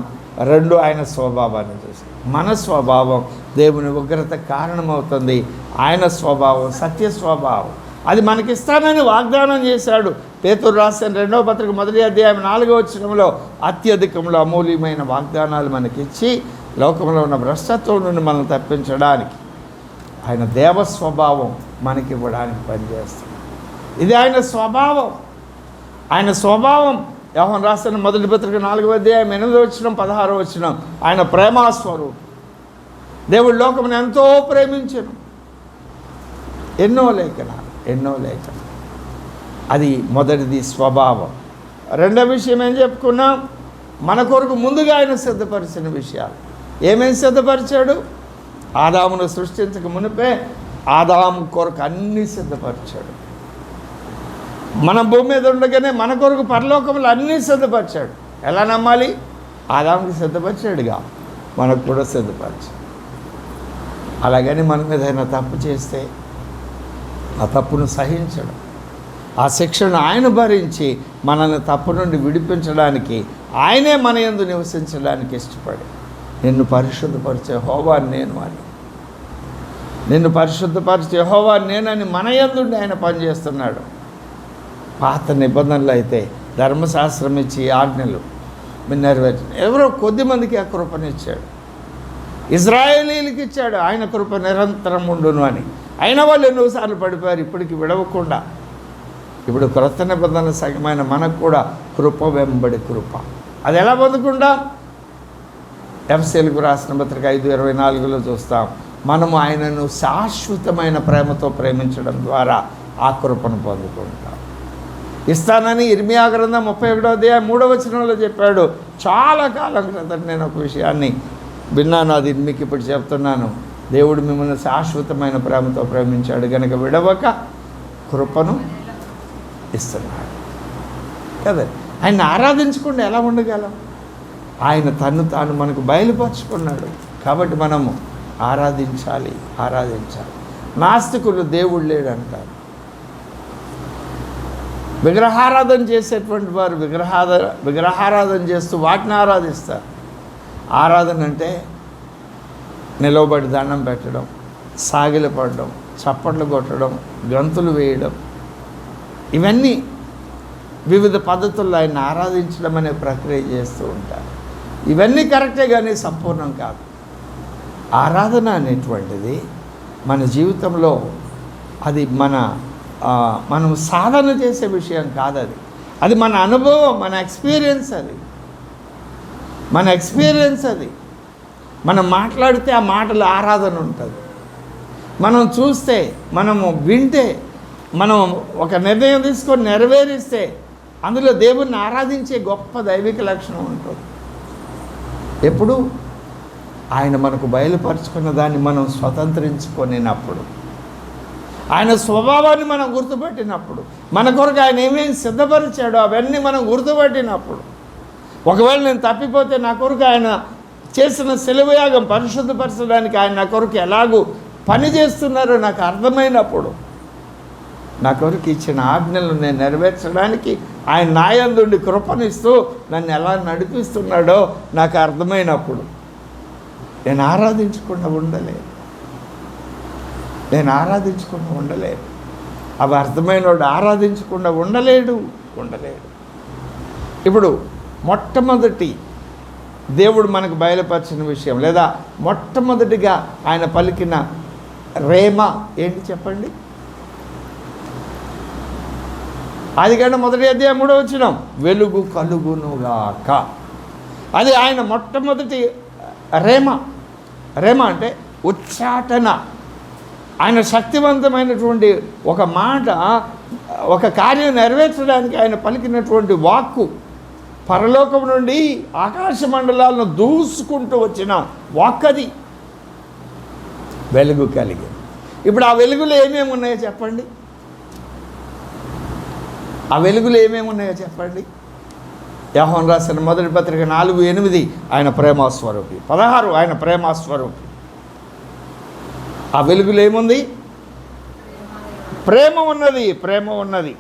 2 ఆయన స్వభావాన్ని చూసుకున్నాం. మన స్వభావం దేవుని ఉగ్రత కారణమవుతుంది. ఆయన స్వభావం సత్య స్వభావం, అది మనకిస్తానని వాగ్దానం చేశాడు. పేతురు రాసిన 2వ పత్రిక 1వ అధ్యాయం 4వ అత్యధికంలో అమూల్యమైన వాగ్దానాలు మనకిచ్చి లోకంలో ఉన్న భ్రష్టత్వం నుండి మనం తప్పించడానికి ఆయన దేవ స్వభావం మనకివ్వడానికి పనిచేస్తుంది. ఇది ఆయన స్వభావం. ఆయన స్వభావం యోహాను రాసిన మొదటి పత్రిక 4వ అధ్యాయం 8వ 16వ ఆయన ప్రేమాస్వరూపం. దేవుడు లోకమును ఎంతో ప్రేమించెను. ఎన్నో లేఖనాలు. అది మొదటిది స్వభావం. రెండవ విషయం ఏం చెప్పుకున్నాం? మన కొరకు ముందుగా ఆయన సిద్ధపరిచిన విషయాలు. ఏమేమి సిద్ధపరిచాడు? ఆదామును సృష్టించక మునిపే ఆదాము కొరకు అన్నీ సిద్ధపరిచాడు. మన భూమి మీద ఉండగానే మన కొరకు పరలోకములు అన్నీ సిద్ధపరిచాడు. ఎలా నమ్మాలి? ఆదాముకి సిద్ధపరిచాడుగా, మనకు కూడా సిద్ధపరిచాడు. అలాగని మన మీద ఏదైనా తప్పు చేస్తే ఆ తప్పును సహించడం, ఆ శిక్షను ఆయన భరించి మనల్ని తప్పు నుండి విడిపించడానికి ఆయనే మన యందు నివసించడానికి ఇష్టపడి నిన్ను పరిశుద్ధపరిచే యెహోవాను నేను అని, నిన్ను పరిశుద్ధపరిచే యెహోవాను నేనని మన యందుండి ఆయన పనిచేస్తున్నాడు. పాత నిబంధనలు అయితే ధర్మశాస్త్రం ఇచ్చి ఆజ్ఞలు నెరవేర్చిన ఎవరో కొద్దిమందికి ఆ కృపనిచ్చాడు. ఇజ్రాయేలీలకు ఇచ్చాడు ఆయన కృప నిరంతరం ఉండును అని. అయిన వాళ్ళు ఎన్నోసార్లు పడిపోయారు, ఇప్పటికి విడవకుండా. ఇప్పుడు క్రొత్త నిబంధన సగమైన మనకు కూడా కృప వెంబడి కృప. అది ఎలా పొందకుండా? ఎఫెసీయులకు రాసిన పత్రిక 5:24 చూస్తాం. మనము ఆయనను శాశ్వతమైన ప్రేమతో ప్రేమించడం ద్వారా ఆ కృపను పొందుకుంటాం. ఇస్తానని ఇర్మియా గ్రంథం 31వ అధ్యాయం 3వ చెప్పాడు. చాలా కాలం క్రితం నేను ఒక విషయాన్ని విన్నాను, అది మీకు ఇప్పుడు చెప్తున్నాను. దేవుడు మిమ్మల్ని శాశ్వతమైన ప్రేమతో ప్రేమించాడు కనుక విడవక కృపను ఇస్తున్నాడు కదా. ఆయన ఆరాధించకుండా ఎలా ఉండగలం? ఆయన తను తాను మనకు బయలుపరుచుకున్నాడు కాబట్టి మనము ఆరాధించాలి. నాస్తికులు దేవుడు లేడంటారు. విగ్రహారాధన చేసేటువంటి వారు విగ్రహారాధన చేస్తూ వాటిని ఆరాధిస్తారు. ఆరాధన అంటే నిలవబడి దండం పెట్టడం, సాగిలపడడం, చప్పట్లు కొట్టడం, గంతులు వేయడం, ఇవన్నీ వివిధ పద్ధతుల్లో ఆయన ఆరాధించడం అనే ప్రక్రియ చేస్తూ ఉంటారు. ఇవన్నీ కరెక్టే కానీ సంపూర్ణం కాదు. ఆరాధన అనేటువంటిది మన జీవితంలో అది మనం సాధన చేసే విషయం కాదు. అది మన అనుభవం, మన ఎక్స్పీరియన్స్. అది మనం మాట్లాడితే ఆ మాటలు ఆరాధన ఉంటుంది. మనం చూస్తే, మనము వింటే, మనం ఒక నిర్ణయం తీసుకొని నెరవేరిస్తే అందులో దేవుణ్ణి ఆరాధించే గొప్ప దైవిక లక్షణం ఉంటుంది. ఎప్పుడు ఆయన మనకు బయలుపరుచుకున్న దాన్ని మనం స్వతంత్రించుకొనినప్పుడు, ఆయన స్వభావాన్ని మనం గుర్తుపట్టినప్పుడు, మన కొరకు ఆయన ఏమేమి సిద్ధపరిచాడో అవన్నీ మనం గుర్తుపట్టినప్పుడు, ఒకవేళ నేను తప్పిపోతే నా కొరకు ఆయన చేసిన శిలువయాగం పరిశుద్ధపరచడానికి ఆయన నా కొరకు ఎలాగూ పని చేస్తున్నారో నాకు అర్థమైనప్పుడు, నా కొరకు ఇచ్చిన ఆజ్ఞలను నేను నెరవేర్చడానికి ఆయన నాయందుండి కృపనిస్తూ నన్ను ఎలా నడిపిస్తున్నాడో నాకు అర్థమైనప్పుడు నేను ఆరాధించకుండా ఉండలేను. అవి అర్థమైనవాడు ఆరాధించకుండా ఉండలేడు. ఇప్పుడు మొట్టమొదటి దేవుడు మనకు బయలుపరిచిన విషయం, లేదా మొట్టమొదటిగా ఆయన పలికిన రేమ ఏంటి చెప్పండి? ఆదికాండం 1వ అధ్యాయం 3వ వచనం, వెలుగు కలుగునుగాక. అది ఆయన మొట్టమొదటి రేమ అంటే ఉచ్చాటన. ఆయన శక్తివంతమైనటువంటి ఒక మాట, ఒక కార్యం నెరవేర్చడానికి ఆయన పలికినటువంటి వాక్కు, పరలోకం నుండి ఆకాశ మండలాలను దూసుకుంటూ వచ్చిన వాక్ అది. వెలుగు కలిగి. ఇప్పుడు ఆ వెలుగులో ఏమేమి ఉన్నాయో చెప్పండి? యోహాను రాసిన మొదటి పత్రిక 4:8 ఆయన ప్రేమస్వరూపి, 16 ఆయన ప్రేమస్వరూపి. ఆ వెలుగులో ఏముంది? ప్రేమ ఉన్నది.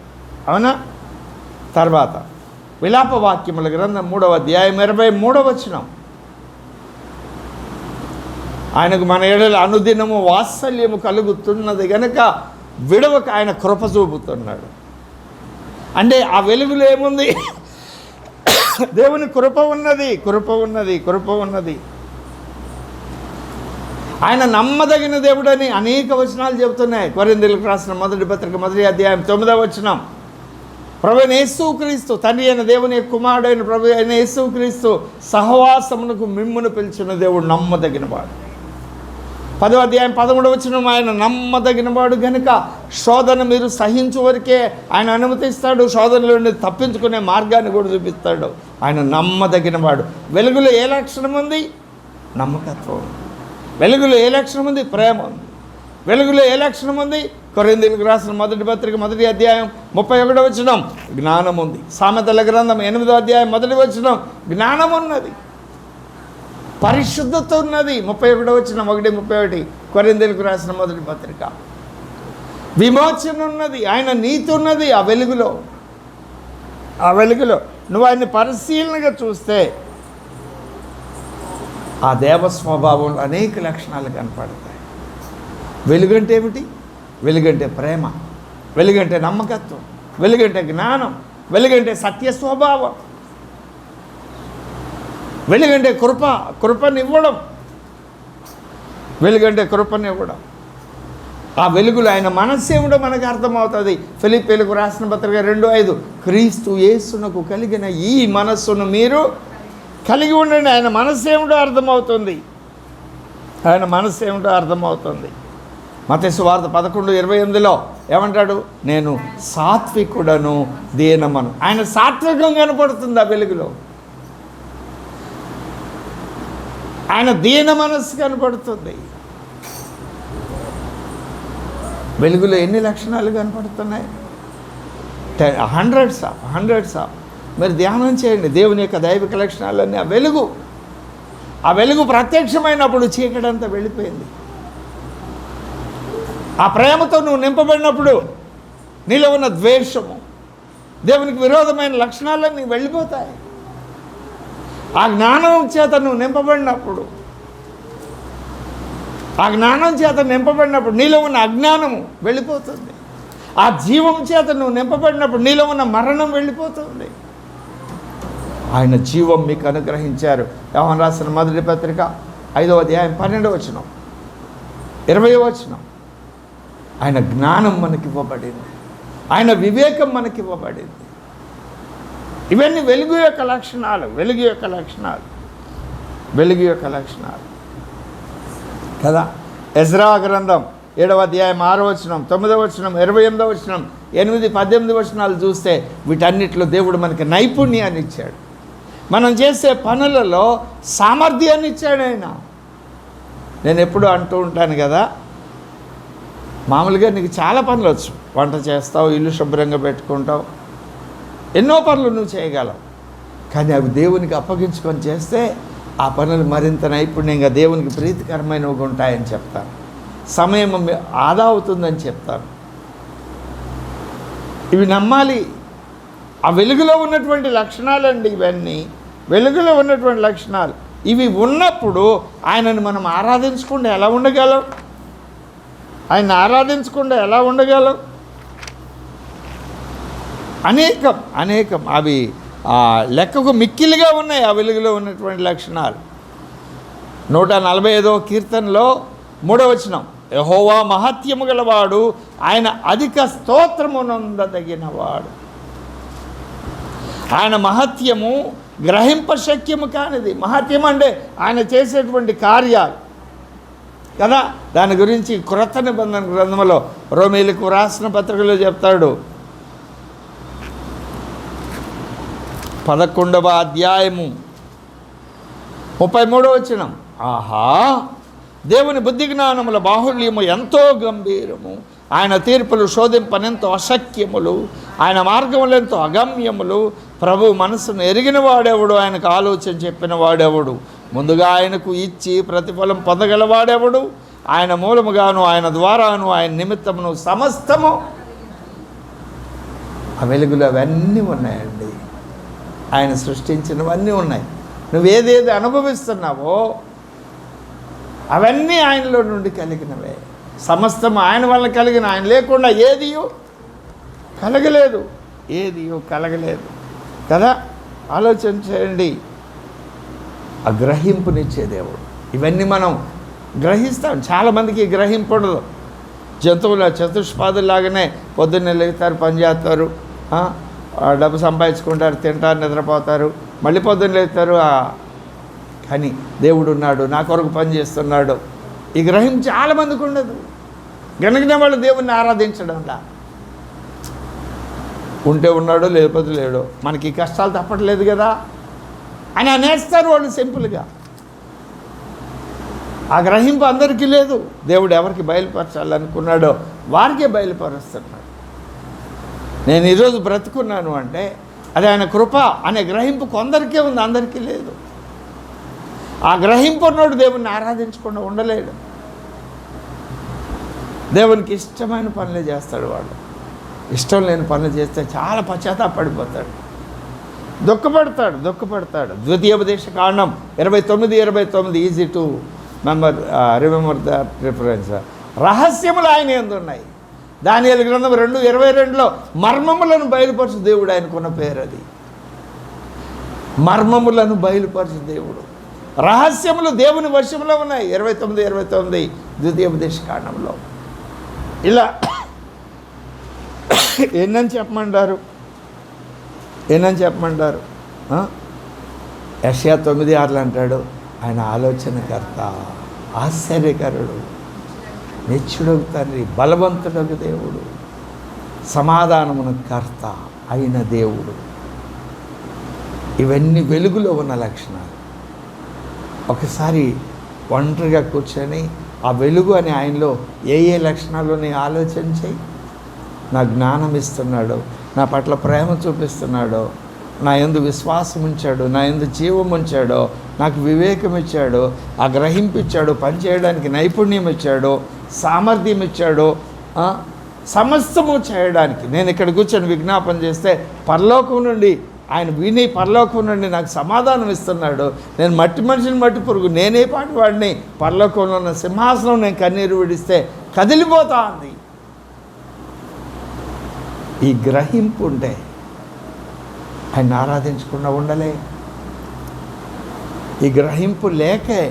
అవునా? తర్వాత విలాప వాక్యముల గ్రంథం 3వ అధ్యాయం 23వ వచనం, ఆయనకు మన ఎడల అనుదినము వాత్సల్యము కలుగుతున్నది గనుక విడవక ఆయన కృప చూపుతున్నాడు. అంటే ఆ వెలుగులో ఏముంది? దేవుని కృప ఉన్నది. ఆయన నమ్మదగిన దేవుడని అనేక వచనాలు చెబుతున్నాయి. కొరింథీయులకు రాసిన మొదటి పత్రిక 1వ అధ్యాయం 9వ వచనం, ప్రభు అయిన యేసుక్రీస్తు, తండ్రి అయిన దేవుని కుమారుడైన ప్రభు అయిన యేసుక్రీస్తు సహవాసమునకు మిమ్మును పిలిచిన దేవుడు నమ్మదగినవాడు. 10వ అధ్యాయం 13వ వచనం, ఆయన నమ్మదగినవాడు గనుక శోధన మీరు సహించు వరకే ఆయన అనుమతిస్తాడు, శోధనలో నుండి తప్పించుకునే మార్గాన్ని కూడా చూపిస్తాడు. ఆయన నమ్మదగినవాడు. వెలుగులో ఏ లక్షణం ఉంది? నమ్మకత్వం. వెలుగులో ఏ లక్షణం ఉంది? ప్రేమ ఉంది. వెలుగులో ఏ లక్షణం ఉంది? కొరింథీయులకు రాసిన మొదటి పత్రిక 1వ అధ్యాయం 31వ వచనం, జ్ఞానం ఉంది. సామెతల గ్రంథం 8వ అధ్యాయం 1వ వచనం, జ్ఞానం ఉన్నది. పరిశుద్ధత ఉన్నది. 31వ వచనం 1:31 కొరింథీయులకు రాసిన మొదటి పత్రిక. విమోచన ఉన్నది. ఆయన నీతి ఉన్నది. ఆ వెలుగులో నువ్వు ఆయన్ని పరిశీలనగా చూస్తే ఆ దేవ స్వభావంలో అనేక లక్షణాలు కనపడతాయి. వెలుగంటే ఏమిటి? వెలుగంటే ప్రేమ, వెలుగంటే నమ్మకత్వం, వెలుగంటే జ్ఞానం, వెలుగంటే సత్య స్వభావం, వెలుగంటే కృపనివ్వడం. ఆ వెలుగులో ఆయన మనస్సు ఏమిటో మనకు అర్థమవుతుంది. ఫిలిప్పీయులకు రాసిన పత్రిక 2:5, క్రీస్తు యేసునకు కలిగిన ఈ మనస్సును మీరు కలిగి ఉండండి. ఆయన మనస్సు ఏమిటో అర్థమవుతుంది. మత్తయి సువార్త 11:28 ఏమంటాడు? నేను సాత్వికుడను, దీనమను. ఆయన సాత్వికం కనపడుతుంది ఆ వెలుగులో. ఆయన దీన మనస్సు కనపడుతుంది. వెలుగులో ఎన్ని లక్షణాలు కనపడుతున్నాయి? Hundreds of. మరి ధ్యానం చేయండి దేవుని యొక్క దైవిక లక్షణాలన్నీ. ఆ వెలుగు ప్రత్యక్షమైనప్పుడు చీకటంతా వెళ్ళిపోయింది. ఆ ప్రేమతో నువ్వు నింపబడినప్పుడు నీలో ఉన్న ద్వేషము, దేవునికి విరోధమైన లక్షణాలన్నీ వెళ్ళిపోతాయి. ఆ జ్ఞానం చేత నువ్వు నింపబడినప్పుడు, నీలో ఉన్న అజ్ఞానము వెళ్ళిపోతుంది. ఆ జీవం చేత నువ్వు నింపబడినప్పుడు నీలో ఉన్న మరణం వెళ్ళిపోతుంది. ఆయన జీవం మీకు అనుగ్రహించారు. యోహాను రాసిన మొదటి పత్రిక 5వ అధ్యాయం 12వ వచనం 20వ వచనం. ఆయన జ్ఞానం మనకి ఇవ్వబడింది, ఆయన వివేకం మనకి ఇవ్వబడింది. ఇవన్నీ వెలుగు యొక్క లక్షణాలు, వెలుగు యొక్క లక్షణాలు, వెలుగు యొక్క లక్షణాలు కదా. ఎజ్రా గ్రంథం 7వ అధ్యాయం 6వ వచనం, 9వ వచనం, 28వ వచనం, 8, 18 వచనాలు చూస్తే వీటన్నిటిలో దేవుడు మనకి నైపుణ్యాన్ని ఇచ్చాడు. మనం చేసే పనులలో సామర్థ్యాన్ని ఇచ్చాడు ఆయన. నేను ఎప్పుడూ అంటూ ఉంటాను కదా, మామూలుగా నీకు చాలా పనులు వచ్చు, వంట చేస్తావు, ఇల్లు శుభ్రంగా పెట్టుకుంటావు, ఎన్నో పనులు నువ్వు చేయగలవు. కానీ అవి దేవునికి అప్పగించుకొని చేస్తే ఆ పనులు మరింత నైపుణ్యంగా దేవునికి ప్రీతికరమైనవి ఉంటాయని చెప్తాను. సమయం ఆదా అవుతుందని చెప్తాను. ఇవి నమ్మాలి. ఆ వెలుగులో ఉన్నటువంటి లక్షణాలండి ఇవన్నీ, వెలుగులో ఉన్నటువంటి లక్షణాలు. ఇవి ఉన్నప్పుడు ఆయనను మనం ఆరాధించకుండా ఎలా ఉండగలం? ఆయన ఆరాధించకుండా ఎలా ఉండగలం? అనేకం అవి లెక్కకు మిక్కిలిగా ఉన్నాయి ఆ వెలుగులో ఉన్నటువంటి లక్షణాలు. 145వ కీర్తనలో 3వ వచనం, యెహోవా మహత్యము గలవాడు, ఆయన అధిక స్తోత్రమునందదగినవాడు. ఆయన మహత్యము గ్రహింపశక్యము కానిది. మహత్యం అంటే ఆయన చేసేటువంటి కార్యాలు కదా. దాని గురించి క్రొత్త నిబంధన గ్రంథంలో రోమీయులకు రాసిన పత్రికలో చెప్తాడు. 11వ అధ్యాయము 33వ వచనం, ఆహా, దేవుని బుద్ధి జ్ఞానముల బాహుళ్యము ఎంతో గంభీరము, ఆయన తీర్పులు శోధింపనెంతో అశక్యములు, ఆయన మార్గములు ఎంతో అగమ్యములు. ప్రభు మనసును ఎరిగిన వాడెవడు? ఆయనకు ఆలోచన చెప్పిన వాడెవడు? ముందుగా ఆయనకు ఇచ్చి ప్రతిఫలం పొందగలవాడెవడు? ఆయన మూలముగాను, ఆయన ద్వారాను, ఆయన నిమిత్తమును సమస్తము. ఆ వెలుగులో అవన్నీ ఉన్నాయండి. ఆయన సృష్టించినవన్నీ ఉన్నాయి. నువ్వేదేది అనుభవిస్తున్నావో అవన్నీ ఆయనలో నుండి కలిగినవే. సమస్తం ఆయన వల్ల కలిగిన, ఆయన లేకుండా ఏదియో కలగలేదు కదా. ఆలోచన చేయండి. ఆ గ్రహింపునిచ్చే దేవుడు. ఇవన్నీ మనం గ్రహిస్తాం. చాలామందికి గ్రహింపు ఉండదు. జంతువుల చతుష్పాదులాగానే పొద్దున్నే లేస్తారు, పని చేస్తారు, డబ్బు సంపాదించుకుంటారు, తింటారు, నిద్రపోతారు, మళ్ళీ పొద్దున్న లేస్తారు. కానీ దేవుడు ఉన్నాడు, నా కొరకు పని చేస్తున్నాడు. ఈ గ్రహింపు చాలామందికి ఉండదు. గనుకనే వాళ్ళు దేవుణ్ణి ఆరాధించడంలా. ఉంటే ఉన్నాడో లేకపోతే లేడో, మనకి కష్టాలు తప్పట్లేదు కదా అని అనేస్తారు వాళ్ళు సింపుల్గా. ఆ గ్రహింపు అందరికీ లేదు. దేవుడు ఎవరికి బయలుపరచాలనుకున్నాడో వారికే బయలుపరుస్తున్నాడు. నేను ఈరోజు బ్రతుకున్నాను అంటే అది ఆయన కృప అనే గ్రహింపు కొందరికే ఉంది, అందరికీ లేదు. ఆ గ్రహింపు ఉన్నోడు దేవుణ్ణి ఆరాధించకుండా ఉండలేడు. దేవునికి ఇష్టమైన పనులే చేస్తాడు. వాడు ఇష్టం లేని పనులు చేస్తే చాలా పశ్చాత్తాపడిపోతాడు, దుఃఖపడతాడు. ద్వితీయోపదేశ కాండం 29:29 easy to remember that reference. రహస్యములు ఆయన యందు ఉన్నాయి. దానియేలు గ్రంథం 2:22లో మర్మములను బయలుపరచు దేవుడు, ఆయనకున్న పేరు అది. మర్మములను బయలుపరచు దేవుడు. రహస్యములు దేవుని వశంలో ఉన్నాయి. 29:29 ద్వితీయోపదేశ కాండంలో. ఇలా ఎన్నని చెప్పమంటారు? యెషయా 9:6 అంటాడు, ఆయన ఆలోచనకర్త, ఆశ్చర్యకరుడు, నిత్యుడగు తండ్రి, బలవంతుడగు దేవుడు, సమాధానమును కర్త అయిన దేవుడు. ఇవన్నీ వెలుగులో ఉన్న లక్షణాలు. ఒకసారి ఒంటరిగా కూర్చొని ఆ వెలుగు అని ఆయనలో ఏ లక్షణాలు నీ ఆలోచన చేయి. నా జ్ఞానం ఇస్తున్నాడు, నా పట్ల ప్రేమ చూపిస్తున్నాడో, నా యందు విశ్వాసం ఉంచాడు, నా యందు జీవం ఉంచాడో, నాకు వివేకం ఇచ్చాడు, ఆ గ్రహింపు ఇచ్చాడు, పనిచేయడానికి నైపుణ్యం ఇచ్చాడు, సామర్థ్యం ఇచ్చాడు, సమస్తము చేయడానికి. నేను ఇక్కడ కూర్చొని విజ్ఞాపన చేస్తే పరలోకం నుండి ఆయన విని పరలోకం నుండి నాకు సమాధానం ఇస్తున్నాడు. నేను మట్టి మనిషిని, మట్టి పురుగు, నేనే పాటి వాడిని. పరలోకంలో ఉన్న సింహాసనం నేను కన్నీరు విడిస్తే కదిలిపోతా ఉంది. ఈ గ్రహింపు ఉంటే ఆయన ఆరాధించకుండా ఉండలే. ఈ గ్రహింపు లేకే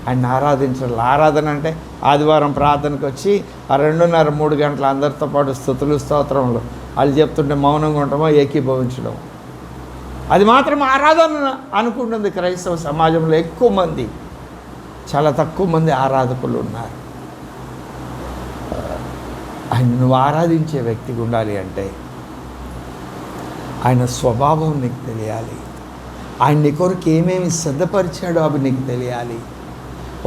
ఆయన ఆరాధించాలి. ఆరాధన అంటే ఆదివారం ప్రార్థనకు వచ్చి ఆ 2:30-3 గంటల అందరితో పాటు స్తుతులు స్తోత్రములు వాళ్ళు చెప్తుంటే మౌనంగా ఉండటమో ఏకీభవించడం, అది మాత్రం ఆరాధన అనుకుంటుంది క్రైస్తవ సమాజంలో. ఎక్కువ మంది, చాలా తక్కువ మంది ఆరాధకులు ఉన్నారు. ఆయన నువ్వు ఆరాధించే వ్యక్తిగా ఉండాలి అంటే ఆయన స్వభావం నీకు తెలియాలి. ఆయన నీ కొరకు ఏమేమి సిద్ధపరిచాడో అవి నీకు తెలియాలి.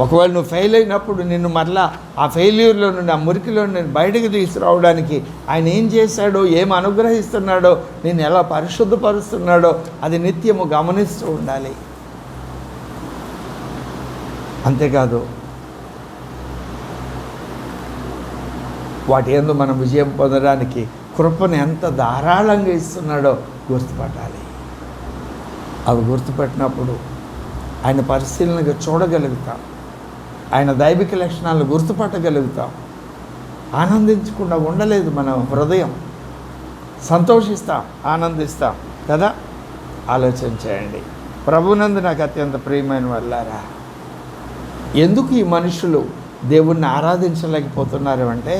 ఒకవేళ నువ్వు ఫెయిల్ అయినప్పుడు నిన్ను మరలా ఆ ఫెయిల్యూర్లో నుండి, ఆ మురికిలో నేను బయటకు తీసుకురావడానికి ఆయన ఏం చేశాడో, ఏం అనుగ్రహిస్తున్నాడో, నేను ఎలా పరిశుద్ధపరుస్తున్నాడో అది నిత్యము గమనిస్తూ ఉండాలి. అంతేకాదు వాటి యందు మనం విజయం పొందడానికి కృపను ఎంత ధారాళంగా ఇస్తున్నాడో గుర్తుపట్టాలి. అవి గుర్తుపట్టినప్పుడు ఆయన పరిశీలనగా చూడగలుగుతాం, ఆయన దైవిక లక్షణాలను గుర్తుపట్టగలుగుతాం. ఆనందించకుండా ఉండలేదు మన హృదయం. సంతోషిస్తాం, ఆనందిస్తాం కదా. ఆలోచన చేయండి. ప్రభునందు నాకు అత్యంత ప్రియమైన వాళ్ళారా, ఎందుకు ఈ మనుషులు దేవుణ్ణి ఆరాధించలేకపోతున్నారు అంటే,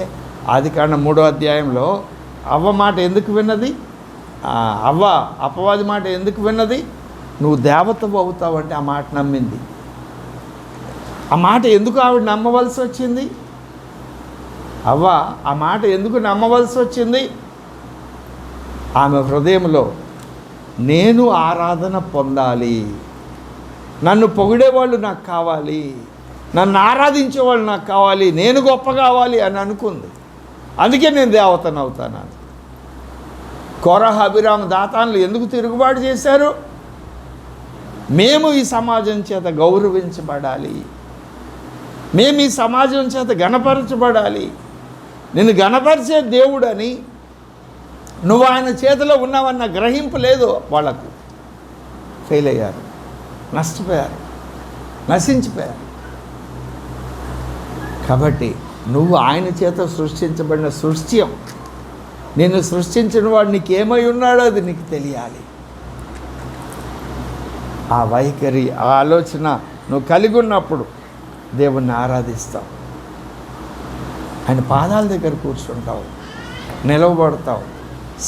ఆదికాండం 3వ అధ్యాయంలో అవ్వ మాట ఎందుకు విన్నది? అవ్వ అపవాది మాట ఎందుకు విన్నది? నువ్వు దేవతవు అవుతావంటే ఆ మాట నమ్మింది. ఆ మాట ఎందుకు ఆవిడ నమ్మవలసి వచ్చింది? అవ్వ ఆ మాట ఎందుకు నమ్మవలసి వచ్చింది? ఆమె హృదయంలో నేను ఆరాధన పొందాలి, నన్ను పొగిడేవాళ్ళు నాకు కావాలి, నన్ను ఆరాధించేవాళ్ళు నాకు కావాలి, నేను గొప్ప కావాలి అని అనుకుంది. అందుకే నేను దేవతను అవుతాను. కోరహ, అభిరామ, దాతాన్లు ఎందుకు తిరుగుబాటు చేశారు? మేము ఈ సమాజం చేత గౌరవించబడాలి, మేము ఈ సమాజం చేత గణపరచబడాలి, నిన్ను గణపరిచే దేవుడని, నువ్వు ఆయన చేతిలో ఉన్నావన్న గ్రహింపు లేదు వాళ్ళకు. ఫెయిల్ అయ్యారు, నష్టపోయారు, నశించిపోయారు. కాబట్టి నువ్వు ఆయన చేత సృష్టించబడిన సృష్ట్యం, నిన్ను సృష్టించిన వాడు నీకేమై ఉన్నాడో అది నీకు తెలియాలి. ఆ వైఖరి, ఆ ఆలోచన నువ్వు కలిగి ఉన్నప్పుడు దేవుణ్ణి ఆరాధిస్తావు. ఆయన పాదాల దగ్గర కూర్చుంటావు, నిలవబడతావు,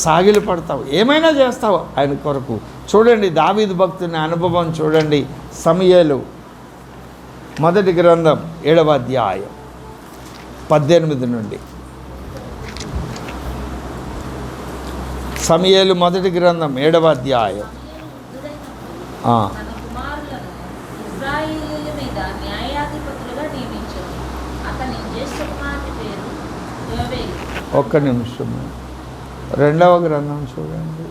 సాగిలు పడతావు, ఏమైనా చేస్తావు ఆయన కొరకు. చూడండి దావీదు భక్తుని అనుభవం చూడండి. సమూయేలు మొదటి గ్రంథం 7వ అధ్యాయం 18 నుండి. సమూయేలు మొదటి గ్రంథం 7వ అధ్యాయం. ఒక్క నిమిషం, 2వ గ్రంథం చూడండి,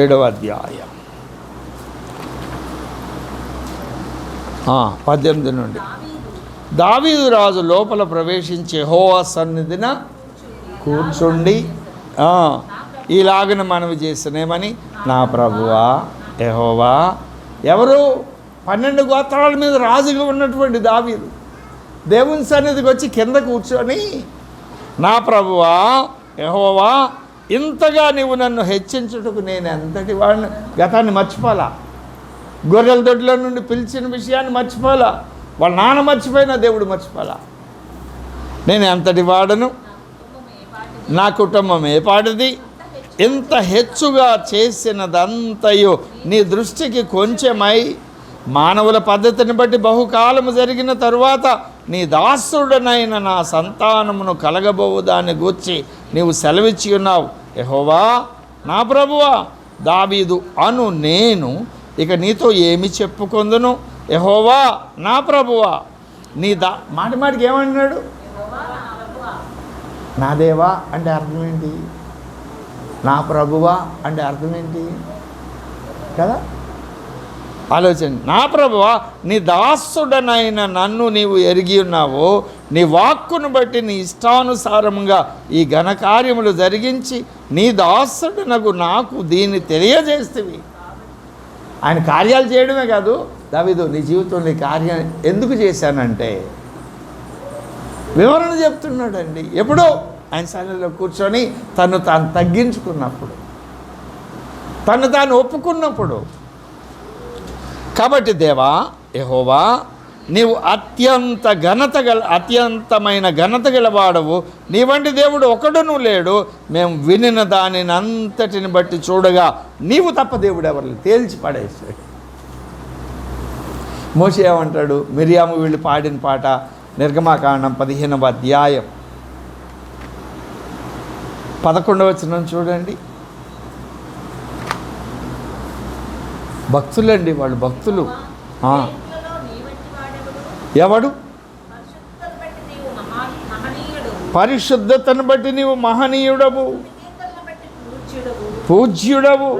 7వ అధ్యాయం 18 నుండి. దావీదు రాజు లోపల ప్రవేశించి యెహోవా సన్నిధిన కూర్చుండి ఈలాగన మనవి చేసినేమని, నా ప్రభువా యెహోవా. ఎవరు? 12 గోత్రాల మీద రాజుగా ఉన్నటువంటి దావీదు దేవుని సన్నిధికి వచ్చి కింద కూర్చొని, నా ప్రభువా యెహోవా, ఇంతగా నీవు నన్ను హెచ్చించుటకు నేను ఎంతటి వాడిని. గతాన్ని మర్చిపోలా, గొర్రెల దొడ్ల నుండి పిలిచిన విషయాన్ని మర్చిపోలా, వాళ్ళ నాన్న మర్చిపోయినా దేవుడు మర్చిపోలా. నేను ఎంతటి వాడను, నా కుటుంబం ఏ పాటిది, ఇంత హెచ్చుగా చేసినదంతయు నీ దృష్టికి కొంచెమై మానవుల పద్ధతిని బట్టి బహుకాలము జరిగిన తరువాత నీ దాసుడనైన నా సంతానమును కలగబోవు దాన్ని గూర్చి నీవు సెలవిచ్చి ఉన్నావు. యెహోవా నా ప్రభువా, దావీదు అను నేను ఇక నీతో ఏమి చెప్పుకొందును? యెహోవా నా ప్రభువా, నీ మాటి మాటికి ఏమన్నాడు? నా దేవా అంటే అర్థం ఏంటి? నా ప్రభువా అంటే అర్థం ఏంటి కదా? ఆలోచన. నా ప్రభువా, నీ దాసుడనైన నన్ను నీవు ఎరిగి ఉన్నావు, నీ వాక్కును బట్టి నీ ఇష్టానుసారంగా ఈ ఘనకార్యములు జరిగించి నీ దాసుడనగు నాకు దీన్ని తెలియజేస్తేవి. ఆయన కార్యాలు చేయడమే కాదు, దావీదు నీ జీవితంలో ఈ కార్యం ఎందుకు చేశానంటే వివరణ చెప్తున్నాడండి. ఎప్పుడో ఆయన సన్నిధిలో కూర్చొని తను తాను తగ్గించుకున్నప్పుడు, తను తాను ఒప్పుకున్నప్పుడు. కాబట్టి దేవా యెహోవా, నీవు అత్యంతమైన ఘనత గలవాడవు. నీ వంటి దేవుడు ఒకడును లేడు. మేము వినిన దానిని అంతటిని బట్టి చూడగా నీవు తప్ప దేవుడు ఎవరు తేల్చి పడేసాడు. మోషే ఏమంటాడు? మిరియాము వీళ్ళు పాడిన పాట నిర్గమాకాండం 15వ అధ్యాయం 11వ వచనం చూడండి. భక్తులండి వాళ్ళు, భక్తులు. ఎవడు? పరిశుద్ధతను బట్టి నీవు మహనీయుడవు, పూజ్యుడవు.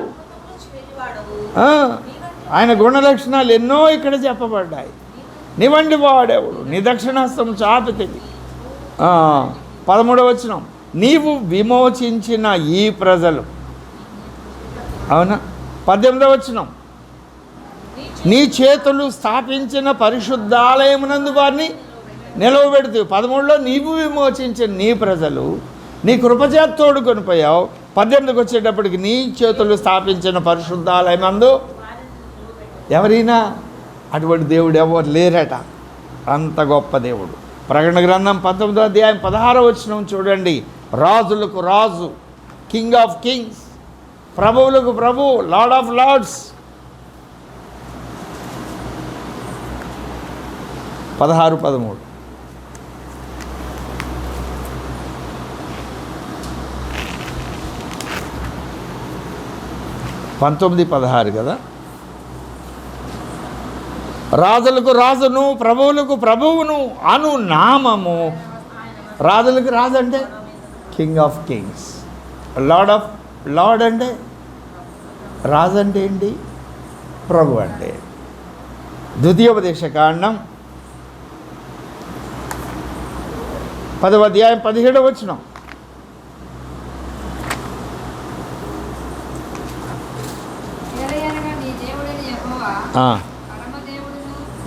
ఆయన గుణలక్షణాలు ఎన్నో ఇక్కడ చెప్పబడ్డాయి. నీ వంటి వాడెవడు? నీ దక్షిణాస్తం చాపితివి. 13వ వచనం, నీవు విమోచించిన ఈ ప్రజలు. అవునా? 18వ వచనం, నీ చేతులు స్థాపించిన పరిశుద్ధాలయమునందు వారిని నిలవబెడుతూ. 13లో నీవు విమోచించిన నీ ప్రజలు నీ కృపచేత తోడుకొనిపోయావు. 18కి వచ్చేటప్పటికి నీ చేతులు స్థాపించిన పరిశుద్ధాలయమందు ఎవరైనా అటువంటి దేవుడు ఎవరు లేరట. అంత గొప్ప దేవుడు. ప్రకటన గ్రంథం 19వ అధ్యాయం 16వ వచనం చూడండి. రాజులకు రాజు, కింగ్ ఆఫ్ కింగ్స్, ప్రభువులకు ప్రభు, లార్డ్ ఆఫ్ లార్డ్స్. 16, 13. పంతొమ్మిది 16 కదా. రాజులకు రాజును, ప్రభువులకు ప్రభువును అను నామము. రాజులకు రాజు అంటే కింగ్ ఆఫ్ కింగ్స్, లార్డ్ అంటే రాజు అంటే ఏంటి? ప్రభు అంటే. ద్వితీయోపదేశకాండం 10వ అధ్యాయం 17వ వచనం.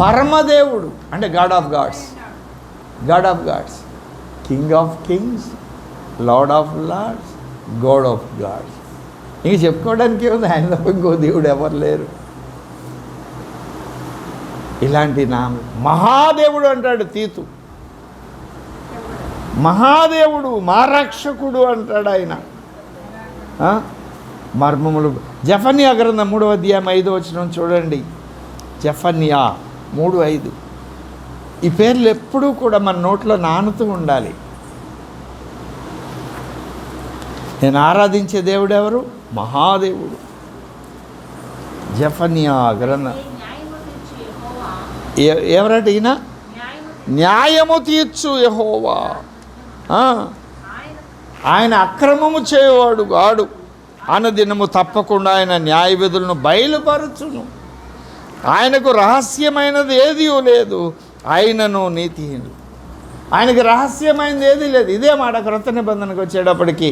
పరమదేవుడు అంటే God of gods, king of kings, Lord of lords, God of gods. ఇంక చెప్పుకోవడానికి ఏముంది? ఆయన తప్ప ఇంకో దేవుడు ఎవరు లేరు. ఇలాంటి నామం. మహాదేవుడు అంటాడు తీతు. మహాదేవుడు, మా రక్షకుడు అంటాడు ఆయన. మర్మములు. జెఫన్యా గ్రంథం 3వ అధ్యాయం 5వ వచనం చూడండి. జెఫన్యా 3:5. ఈ పేర్లు ఎప్పుడూ కూడా మన నోట్లో నానుతూ ఉండాలి. నేను ఆరాధించే దేవుడు ఎవరు? మహాదేవుడు. జెఫన్యా గ్రంథం. ఎవరట ఈయన? న్యాయము తీర్చు యెహోవా. ఆయన అక్రమము చేయవాడు గాడు. అనుదినము తప్పకుండా ఆయన న్యాయ విధులను బయలుపరచును. ఆయనకు రహస్యమైనది ఏదీ లేదు. ఆయనను నీతిహీనుడు. ఆయనకి రహస్యమైనది ఏదీ లేదు. ఇదే మాట క్రొత్త నిబంధనకు వచ్చేటప్పటికి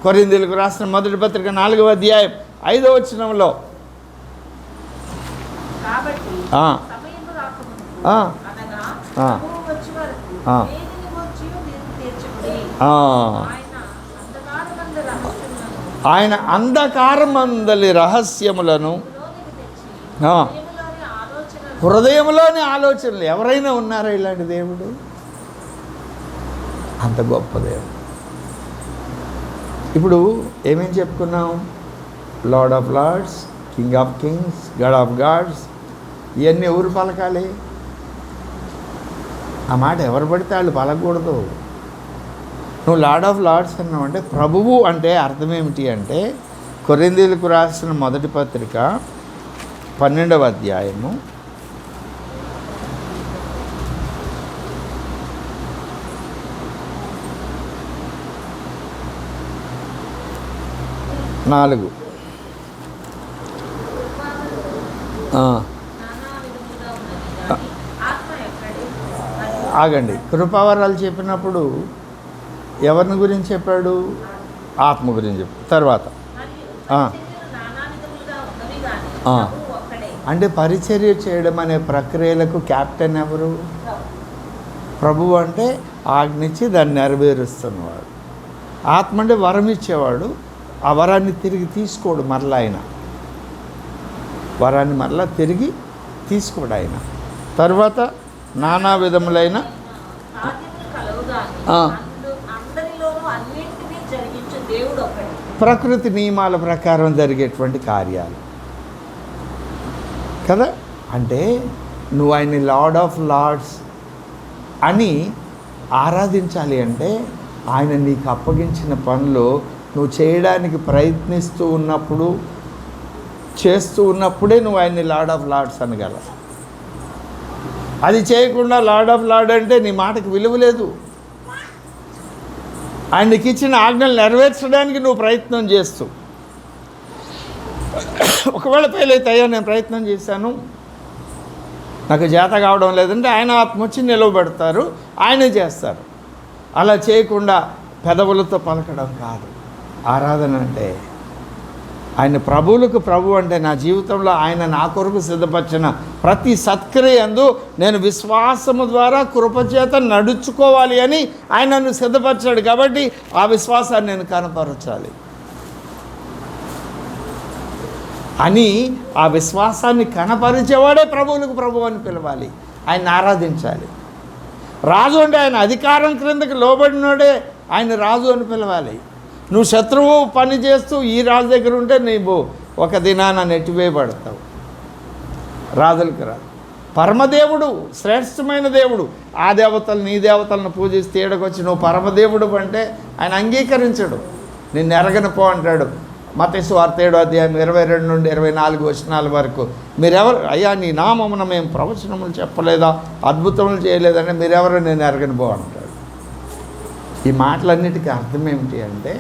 కొరింథీయులకు రాసిన మొదటి పత్రిక 4వ అధ్యాయం 5వ వచనంలో ఆయన అంధకారమందలి రహస్యములను, హృదయంలోని ఆలోచనలు. ఎవరైనా ఉన్నారా ఇలాంటి దేవుడు? అంత గొప్ప దేవుడు. ఇప్పుడు ఏమేమి చెప్పుకున్నాం? Lord of lords, king of kings, God of gods. ఇవన్నీ ఎవరు పలకాలి? ఆ మాట ఎవరు పడితే వాళ్ళు పలకూడదు. నువ్వు లార్డ్ ఆఫ్ లార్డ్స్ అన్నావు అంటే, ప్రభువు అంటే అర్థం ఏమిటి అంటే, కొరింథీయులకు రాసిన మొదటి పత్రిక 12వ అధ్యాయము 4. ఆగండి. కృపావరాలు చెప్పినప్పుడు ఎవరిని గురించి చెప్పాడు? ఆత్మ గురించి చెప్పాడు. తర్వాత అంటే పరిచర్య చేయడం అనే ప్రక్రియలకు క్యాప్టెన్ ఎవరు? ప్రభువు అంటే ఆజ్ఞించి దాన్ని నెరవేరుస్తున్నవాడు. ఆత్మ అంటే వరం ఇచ్చేవాడు. ఆ వరాన్ని తిరిగి తీసుకోడు మరలా ఆయన. వరాన్ని మరలా తిరిగి తీసుకోడు ఆయన. తర్వాత నానా విధములైన ప్రకృతి నియమాల ప్రకారం జరిగేటువంటి కార్యాలు కదా. అంటే నువ్వు ఆయన్ని లార్డ్ ఆఫ్ లార్డ్స్ అని ఆరాధించాలి అంటే ఆయన నీకు అప్పగించిన పనులు నువ్వు చేయడానికి ప్రయత్నిస్తూ ఉన్నప్పుడు, చేస్తూ ఉన్నప్పుడే నువ్వు ఆయన్ని లార్డ్ ఆఫ్ లార్డ్స్ అనగలవు. అది చేయకుండా లార్డ్ ఆఫ్ లార్డ్ అంటే నీ మాటకు విలువ లేదు. ఆయనకి ఇచ్చిన ఆజ్ఞలు నెరవేర్చడానికి నువ్వు ప్రయత్నం చేస్తూ, ఒకవేళ ఫెయిల్ అయితే అయ్యా నేను ప్రయత్నం చేశాను, నాకు చేత కావడం లేదంటే ఆయన ఆత్మ వచ్చి నిలవబెడతారు, ఆయనే చేస్తారు. అలా చేయకుండా పెదవులతో పలకడం కాదు ఆరాధన అంటే. ఆయన ప్రభువులకు ప్రభు అంటే నా జీవితంలో ఆయన నా కొరకు సిద్ధపరిచిన ప్రతి సత్క్రియందు నేను విశ్వాసము ద్వారా కృపచేత నడుచుకోవాలి అని ఆయన నన్ను సిద్ధపరిచాడు. కాబట్టి ఆ విశ్వాసాన్ని నేను కనపరచాలి అని, ఆ విశ్వాసాన్ని కనపరిచేవాడే ప్రభువులకు ప్రభు అని పిలవాలి, ఆయన ఆరాధించాలి. రాజు అంటే ఆయన అధికారం క్రిందకి లోబడినోడే ఆయన రాజు అని పిలవాలి. నువ్వు శత్రువు పని చేస్తూ ఈ రాజు దగ్గర ఉంటే నీవు ఒక దినాన నెట్టివేయబడతావు. రాజులకు రాదు. పరమదేవుడు, శ్రేష్టమైన దేవుడు, ఆ దేవతలు నీ దేవతలను పూజిస్తే ఏడకొచ్చి నువ్వు పరమదేవుడు అంటే ఆయన అంగీకరించడు. నిన్ను ఎరగని పో అంటాడు. మత్తయి సువార్త 7వ అధ్యాయం 22 నుండి 24 వచనాల వరకు. మీరెవరు అయ్యా, నీ నామమున మేము ప్రవచనములు చెప్పలేదా, అద్భుతములు చేయలేదంటే మీరెవరో నేను ఎరగని పో అంటాడు. ఈ మాటలన్నిటికీ అర్థం ఏమిటి అంటే,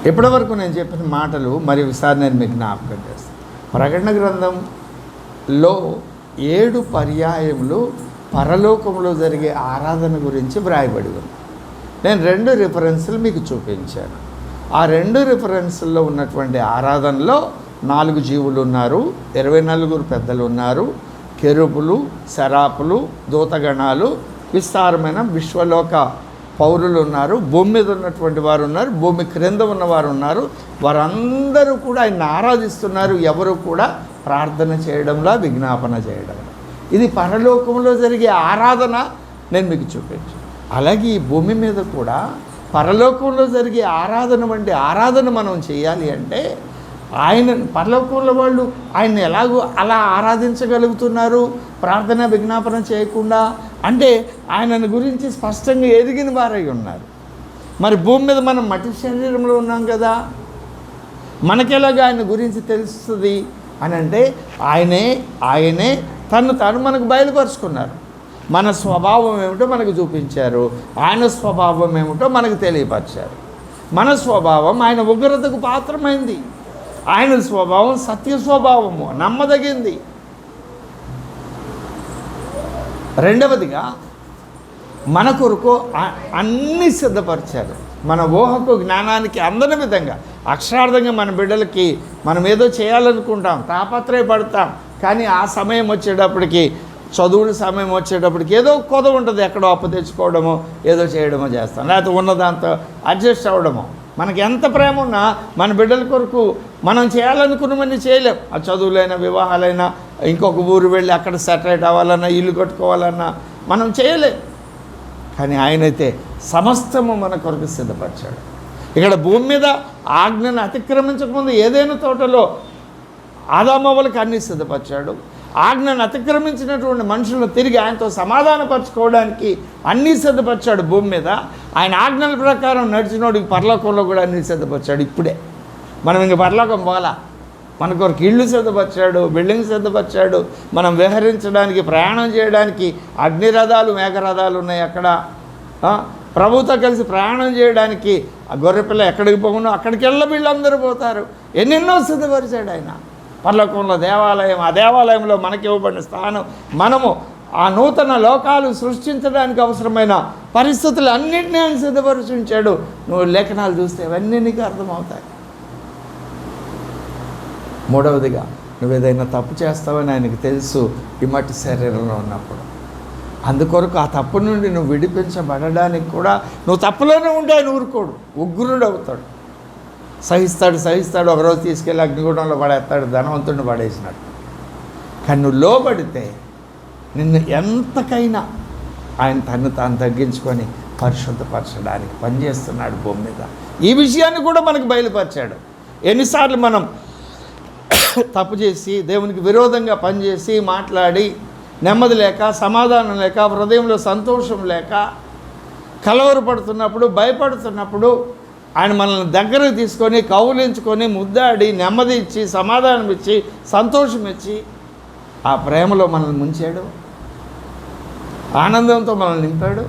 ఇప్పటివరకు నేను చెప్పిన మాటలు మరి ఒకసారి నేను మీకు జ్ఞాపకం చేస్తాను. ప్రకటన గ్రంథంలో 7 పర్యాయములు పరలోకంలో జరిగే ఆరాధన గురించి వ్రాయబడి ఉంది. నేను 2 రిఫరెన్సులు మీకు చూపించాను. ఆ 2 రిఫరెన్సుల్లో ఉన్నటువంటి ఆరాధనలో 4 జీవులు ఉన్నారు, 24 పెద్దలు ఉన్నారు, కెరూబులు, సెరాపులు, దూతగణాలు, విస్తారమైన విశ్వలోక పౌరులు ఉన్నారు, భూమి మీద ఉన్నటువంటి వారు ఉన్నారు, భూమి క్రింద ఉన్నవారు ఉన్నారు. వారందరూ కూడా ఆయన ఆరాధిస్తున్నారు. ఎవరు కూడా ప్రార్థన చేయడంలా, విజ్ఞాపన చేయడంలా. ఇది పరలోకంలో జరిగే ఆరాధన నేను మీకు చూపించాను. అలాగే ఈ భూమి మీద కూడా పరలోకంలో జరిగే ఆరాధన వంటి ఆరాధన మనం చేయాలి అంటే ఆయన పరలోకంలో వాళ్ళు ఆయన ఎలాగో అలా ఆరాధించగలుగుతున్నారు ప్రార్థన విజ్ఞాపన చేయకుండా అంటే ఆయనను గురించి స్పష్టంగా ఎరిగిన వారై ఉన్నారు. మరి భూమి మీద మనం మట్టి శరీరంలో ఉన్నాం కదా, మనకెలాగా ఆయన గురించి తెలుస్తుంది అని అంటే ఆయనే తను మనకు బయలుపరుచుకున్నారు. మన స్వభావం ఏమిటో మనకు చూపించారు, ఆయన స్వభావం ఏమిటో మనకు తెలియపరిచారు. మన స్వభావం ఆయన ఉగ్రతకు పాత్రమైంది, ఆయన స్వభావం సత్య స్వభావము, నమ్మదగింది. రెండవదిగా మన కొరకు అన్నీ సిద్ధపరిచారు. మన ఊహకు జ్ఞానానికి అందని విధంగా అక్షరార్థంగా మన బిడ్డలకి మనం ఏదో చేయాలనుకుంటాం, తాపత్రయపడతాం. కానీ ఆ సమయం వచ్చేటప్పటికి, చదువుల సమయం వచ్చేటప్పటికి ఏదో కొద ఉంటుంది, ఎక్కడో అప్పు తెచ్చుకోవడమో ఏదో చేయడమో చేస్తాం, లేకపోతే ఉన్నదాంతో అడ్జస్ట్ అవ్వడమో. మనకి ఎంత ప్రేమ ఉన్నా మన బిడ్డల కొరకు మనం చేయాలనుకున్నవన్నీ చేయలేం. ఆ చదువులైనా, వివాహాలైనా, ఇంకొక ఊరు వెళ్ళి అక్కడ సెటిల్ అవ్వాలన్నా, ఇల్లు కట్టుకోవాలన్నా మనం చేయలేం. కానీ ఆయనైతే సమస్తము మన కొరకు సిద్ధపరిచాడు. ఇక్కడ భూమి మీద ఆజ్ఞను అతిక్రమించకముందు ఏదైనా తోటలో ఆదామవ్వలకు అన్నీ సిద్ధపరిచాడు. ఆజ్ఞను అతిక్రమించినటువంటి మనుషులను తిరిగి ఆయనతో సమాధానపరచుకోవడానికి అన్నీ సిద్ధపరిచాడు భూమి మీద. ఆయన ఆజ్ఞల ప్రకారం నడిచినోడికి పరలోకంలో కూడా అన్నీ సిద్ధపరిచాడు. ఇప్పుడే మనం ఇంక పరలోకం పోలా, మన కొరకు ఇళ్ళు సిద్ధపరిచాడు, బిల్డింగ్ సిద్ధపరిచాడు. మనం విహరించడానికి, ప్రయాణం చేయడానికి అగ్నిరథాలు, మేఘరథాలు ఉన్నాయి అక్కడ. ప్రభుతో కలిసి ప్రయాణం చేయడానికి ఆ గొర్రెపిల్ల ఎక్కడికి పోకుండా అక్కడికి వెళ్ళ వీళ్ళందరూ పోతారు. ఎన్నెన్నో సిద్ధపరిచాడు ఆయన. పరలోకంలో దేవాలయం, ఆ దేవాలయంలో మనకి ఇవ్వబడిన స్థానం, మనము ఆ నూతన లోకాలు సృష్టించడానికి అవసరమైన పరిస్థితులు అన్నింటినీ ఆయన సిద్ధపరిచించాడు. నువ్వు లేఖనాలు చూస్తే ఇవన్నీ నీకు అర్థమవుతాయి. మూడవదిగా, నువ్వు ఏదైనా తప్పు చేస్తావని ఆయనకు తెలుసు ఈ మట్టి శరీరంలో ఉన్నప్పుడు. అందుకొరకు ఆ తప్పు నుండి నువ్వు విడిపించబడడానికి కూడా నువ్వు తప్పులోనే ఉంటే ఆయన ఊరుకోడు, ఉగ్రుడు అవుతాడు, సహిస్తాడు. ఒకరోజు తీసుకెళ్ళి అగ్నిగుండంలో పడేస్తాడు, ధనవంతుడిని పడేసినట్టు. కానీ నువ్వు లోబడితే నిన్ను ఎంతకైనా ఆయన తను తాను తగ్గించుకొని పరిశుద్ధపరచడానికి పనిచేస్తున్నాడు భూమి మీద. ఈ విషయాన్ని కూడా మనకు బయలుపరిచాడు. ఎన్నిసార్లు మనం తప్పు చేసి దేవునికి విరోధంగా పనిచేసి మాట్లాడి నెమ్మది లేక, సమాధానం లేక, హృదయంలో సంతోషం లేక, కలవరపడుతున్నప్పుడు, భయపడుతున్నప్పుడు ఆయన మనల్ని దగ్గరకు తీసుకొని కౌలించుకొని ముద్దాడి నెమ్మది ఇచ్చి, సమాధానం ఇచ్చి, సంతోషం ఇచ్చి ఆ ప్రేమలో మనల్ని ముంచాడు, ఆనందంతో మనల్ని నింపాడు.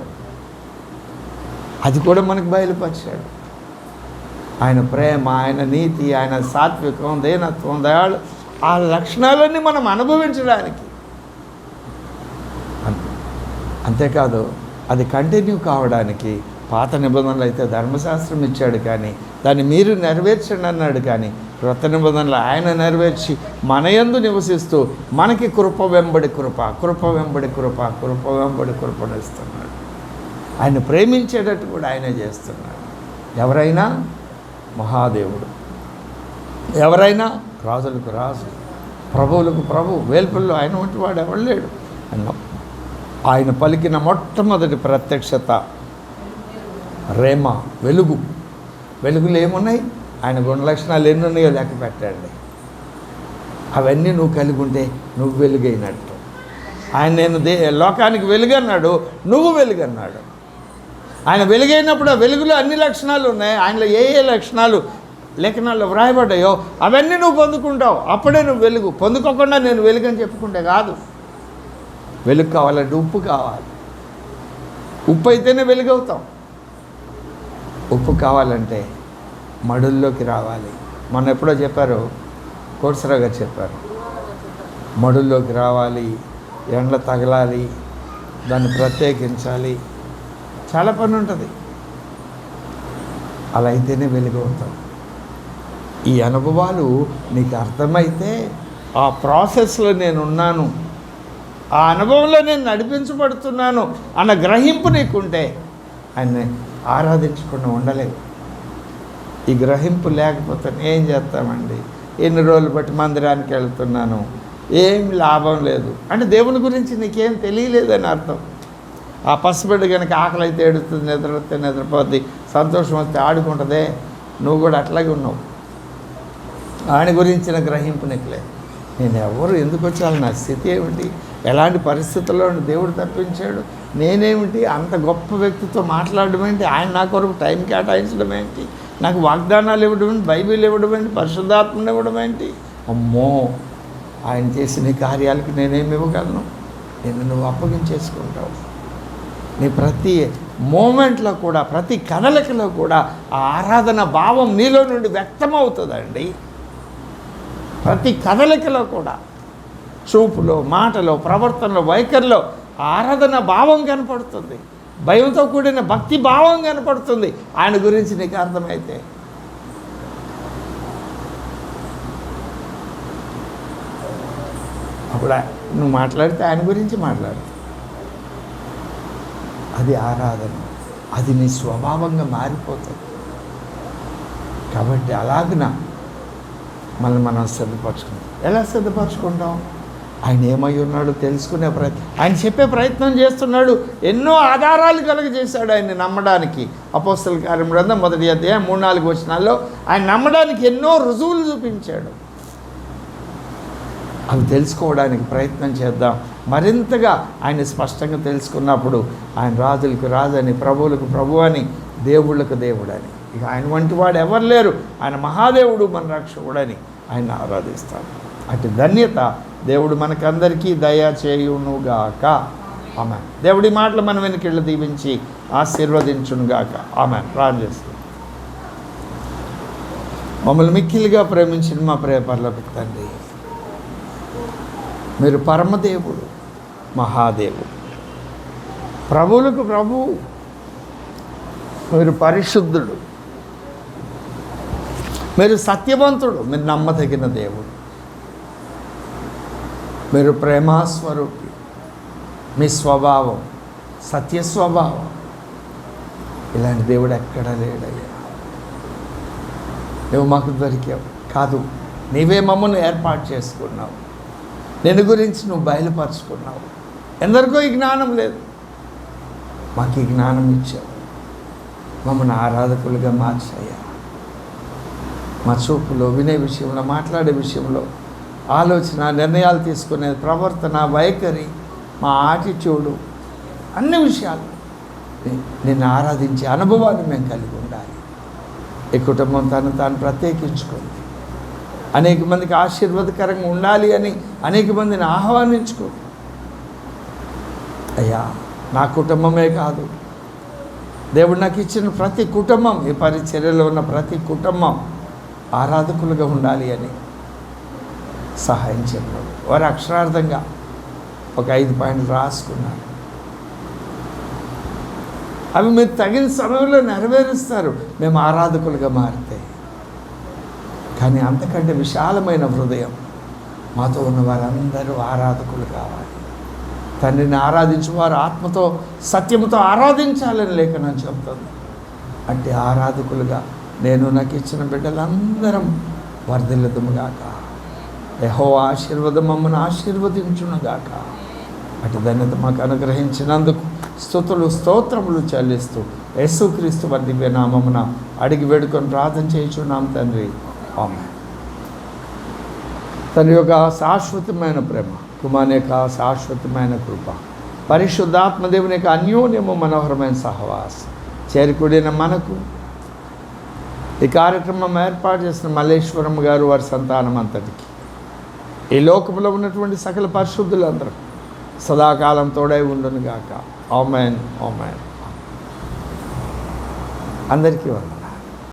అది కూడా మనకు బయలుపరిచాడు. ఆయన ప్రేమ, ఆయన నీతి, ఆయన సాత్వికం, దీనత్వం, దయాళు, ఆ లక్షణాలన్నీ మనం అనుభవించడానికి. అంతేకాదు అది కంటిన్యూ కావడానికి పాత నిబంధనలు అయితే ధర్మశాస్త్రం ఇచ్చాడు, కానీ దాన్ని మీరు నెరవేర్చండి అన్నాడు. కానీ క్రొత్త నిబంధనలు ఆయన నెరవేర్చి మన యందు నివసిస్తూ మనకి కృప వెంబడి కృపను ఇస్తున్నాడు. ఆయన ప్రేమించేటట్టు కూడా ఆయనే చేస్తున్నాడు. ఎవరైనా మహాదేవుడు, ఎవరైనా రాజులకు రాజు, ప్రభువులకు ప్రభు, వేల్పుల్లో ఆయన వంటి వాడు ఎవరు లేడు అన్నాం. ఆయన పలికిన మొట్టమొదటి ప్రత్యక్షత రేమ, వెలుగులు ఏమున్నాయి, ఆయన గుణలక్షణాలు ఎన్ని ఉన్నాయో లెక్క పెట్టండి. అవన్నీ నువ్వు కలిగి ఉంటే నువ్వు వెలుగైనట్టు. ఆయన నేను లోకానికి వెలుగన్నాడు, నువ్వు వెలుగన్నాడు. ఆయన వెలుగైనప్పుడు ఆ వెలుగులో అన్ని లక్షణాలు ఉన్నాయి. ఆయనలో ఏ లక్షణాలు లేఖనాల్లో వ్రాయబడ్డాయో అవన్నీ నువ్వు పొందుకుంటావు. అప్పుడే నువ్వు వెలుగు. పొందుకోకుండా నేను వెలుగు అని చెప్పుకుంటే కాదు. వెలుగు కావాలంటే ఉప్పు కావాలి. ఉప్పు అయితేనే వెలుగవుతాం. ఉప్పు కావాలంటే మడుల్లోకి రావాలి. మొన్న ఎప్పుడో చెప్పారు, కోట్సరావు గారు చెప్పారు, మడుల్లోకి రావాలి, ఎండ తగలాలి, దాన్ని ప్రత్యేకించాలి, చాలా పని ఉంటుంది. అలా అయితేనే వెలుగవుతాం. ఈ అనుభవాలు నీకు అర్థమైతే ఆ ప్రాసెస్లో నేనున్నాను, ఆ అనుభవంలో నేను నడిపించబడుతున్నాను అన్న గ్రహింపు నీకుంటే ఆయన్ని ఆరాధించకుండా ఉండలేవు. ఈ గ్రహింపు లేకపోతే ఏం చేస్తామండి, ఎన్ని రోజులు బట్టి మందిరానికి వెళ్తున్నాను, ఏం లాభం లేదు అంటే దేవుని గురించి నీకేం తెలియలేదని అర్థం. ఆ పసిబిడ్డ కనుక ఆకలి అయితే ఏడుస్తుంది, నిద్ర వస్తే నిద్రపోద్ది, సంతోషం వస్తే ఆడుకుంటుందే, నువ్వు కూడా అట్లాగే ఉన్నావు. ఆయన గురించిన గ్రహింపు నీకు లేదు. నేను ఎవరు ఎందుకు వచ్చాను, నా స్థితి ఏమిటి, ఎలాంటి పరిస్థితుల్లో దేవుడు తప్పించాడు, నేనేమిటి, అంత గొప్ప వ్యక్తితో మాట్లాడడం ఏంటి, ఆయన నా కొరకు టైం కేటాయించడం ఏంటి, నాకు వాగ్దానాలు ఇవ్వడం ఏంటి, బైబిల్ ఇవ్వడం ఏంటి, పరిశుద్ధాత్మను ఇవ్వడం ఏంటి, అమ్మో ఆయన చేసిన కార్యాలకి నేనేమి ఇవ్వగలను, నేను నువ్వు అప్పగించేసుకుంటావు. నీ ప్రతి మూమెంట్లో కూడా, ప్రతి కదలికలో కూడా ఆ ఆరాధన భావం నీలో నుండి వ్యక్తమవుతుందండి. ప్రతి కదలికలో కూడా, చూపులో, మాటలో, ప్రవర్తనలో, వైఖరిలో ఆరాధన భావం కనపడుతుంది. భయంతో కూడిన భక్తి భావం కనపడుతుంది. ఆయన గురించి నీకు అర్థమైతే అప్పుడు నువ్వు మాట్లాడితే ఆయన గురించి మాట్లాడు. అది ఆరాధన, అది నీ స్వభావంగా మారిపోతుంది. కాబట్టి అలాగన మనం సిద్ధపరచుకుంటాం. ఎలా సిద్ధపరచుకుంటాం? ఆయన ఏమై ఉన్నాడో తెలుసుకునే ఆయన చెప్పే ప్రయత్నం చేస్తున్నాడు. ఎన్నో ఆధారాలు కలుగజేశాడు ఆయన్ని నమ్మడానికి. అపోస్తల కార్యం గ్రంథం 1వ అధ్యాయం 3-4 వచనాల్లో ఆయన నమ్మడానికి ఎన్నో రుజువులు చూపించాడు. అవి తెలుసుకోవడానికి ప్రయత్నం చేద్దాం. మరింతగా ఆయన స్పష్టంగా తెలుసుకున్నప్పుడు ఆయన రాజులకు రాజని, ప్రభువులకు ప్రభు అని, దేవుళ్ళకు దేవుడని, ఇక ఆయన వంటి వాడు ఎవరు లేరు, ఆయన మహాదేవుడు, మన రక్షకుడని ఆయన ఆరాధిస్తాడు. అటు ధన్యత దేవుడు మనకందరికీ దయ చేయునుగాక. ఆమె దేవుడి మాటలు మన వెనుకళ్ళు దీవించి ఆశీర్వదించునుగాక. ఆమె ప్రార్థన చేస్తాం. మమ్మల్ని మిక్కిలిగా ప్రేమించిన మా ప్రేమలకు తండ్రి, మీరు పరమదేవుడు, మహాదేవుడు, ప్రభువులకు ప్రభు, మీరు పరిశుద్ధుడు, మీరు సత్యవంతుడు, మీరు నమ్మదగిన దేవుడు, మీరు ప్రేమాస్వరూపి, మీ స్వభావం సత్య స్వభావం. ఇలాంటి దేవుడు ఎక్కడా లేడయ్యా. నువ్వు మాకు దొరికావు కాదు, నీవే మమ్మల్ని ఏర్పాటు చేసుకున్నావు. నేను గురించి నువ్వు బయలుపరుచుకున్నావు. ఎందరికో ఈ జ్ఞానం లేదు, మాకు ఈ జ్ఞానం ఇచ్చావు. మమ్మల్ని ఆరాధకులుగా మార్చాయ్యా. మా చూపులో, వినే విషయంలో, మాట్లాడే విషయంలో, ఆలోచన, నిర్ణయాలు తీసుకునే ప్రవర్తన, వైఖరి, మా యాటిట్యూడు, అన్ని విషయాలు నిన్ను ఆరాధించే అనుభవాన్ని మేము కలిగి ఉండాలి. ఈ కుటుంబం తాను ప్రత్యేకించుకుంది. అనేక మందికి ఆశీర్వాదకరంగా ఉండాలి అని అనేక మందిని ఆహ్వానించుకో అయ్యా. నా కుటుంబమే కాదు, దేవుడు నాకు ఇచ్చిన ప్రతి కుటుంబం, ఈ పరిచర్యలో ఉన్న ప్రతి కుటుంబం ఆరాధకులుగా ఉండాలి అని సహాయం చెప్పాడు. వారు అక్షరార్థంగా ఒక 5 పాయింట్లు రాసుకున్నారు. అవి మీరు తగిన సమయంలో నెరవేరుస్తారు మేము ఆరాధకులుగా మారితే. కానీ అంతకంటే విశాలమైన హృదయం మాతో ఉన్న వారందరూ ఆరాధకులు కావాలి. తండ్రిని ఆరాధించేవారు ఆత్మతో సత్యముతో ఆరాధించాలని లేఖనం చెబుతుంది. అంటే ఆరాధకులుగా నేను నాకు ఇచ్చిన బిడ్డలందరం వర్ధిల్లుదుముగాక. యెహోవా ఆశీర్వాదం మమ్మల్ని ఆశీర్వదించునుగాక. అటు ధన్యత మాకు అనుగ్రహించినందుకు స్తుతులు స్తోత్రములు చెల్లిస్తూ యేసుక్రీస్తు వారి దివ్య నామమున అడిగి వేడుకొని ప్రార్థన చేయుచున్నాం తండ్రి, ఆమేన్. తన యొక్క శాశ్వతమైన ప్రేమ, కుమారుని యొక్క శాశ్వతమైన కృప, పరిశుద్ధాత్మదేవుని యొక్క అన్యోన్యము మనోహరమైన సహవాసం చేరుకుడిన మనకు ఈ కార్యక్రమం ఏర్పాటు చేసిన మల్లేశ్వరం గారు వారి సంతానం అంతటికి, ఈ లోకంలో ఉన్నటువంటి సకల పరిశుద్ధులందరూ సదాకాలం తోడై ఉండునుగాక. ఆమేన్, ఆమేన్. అందరికీ వందనాలు.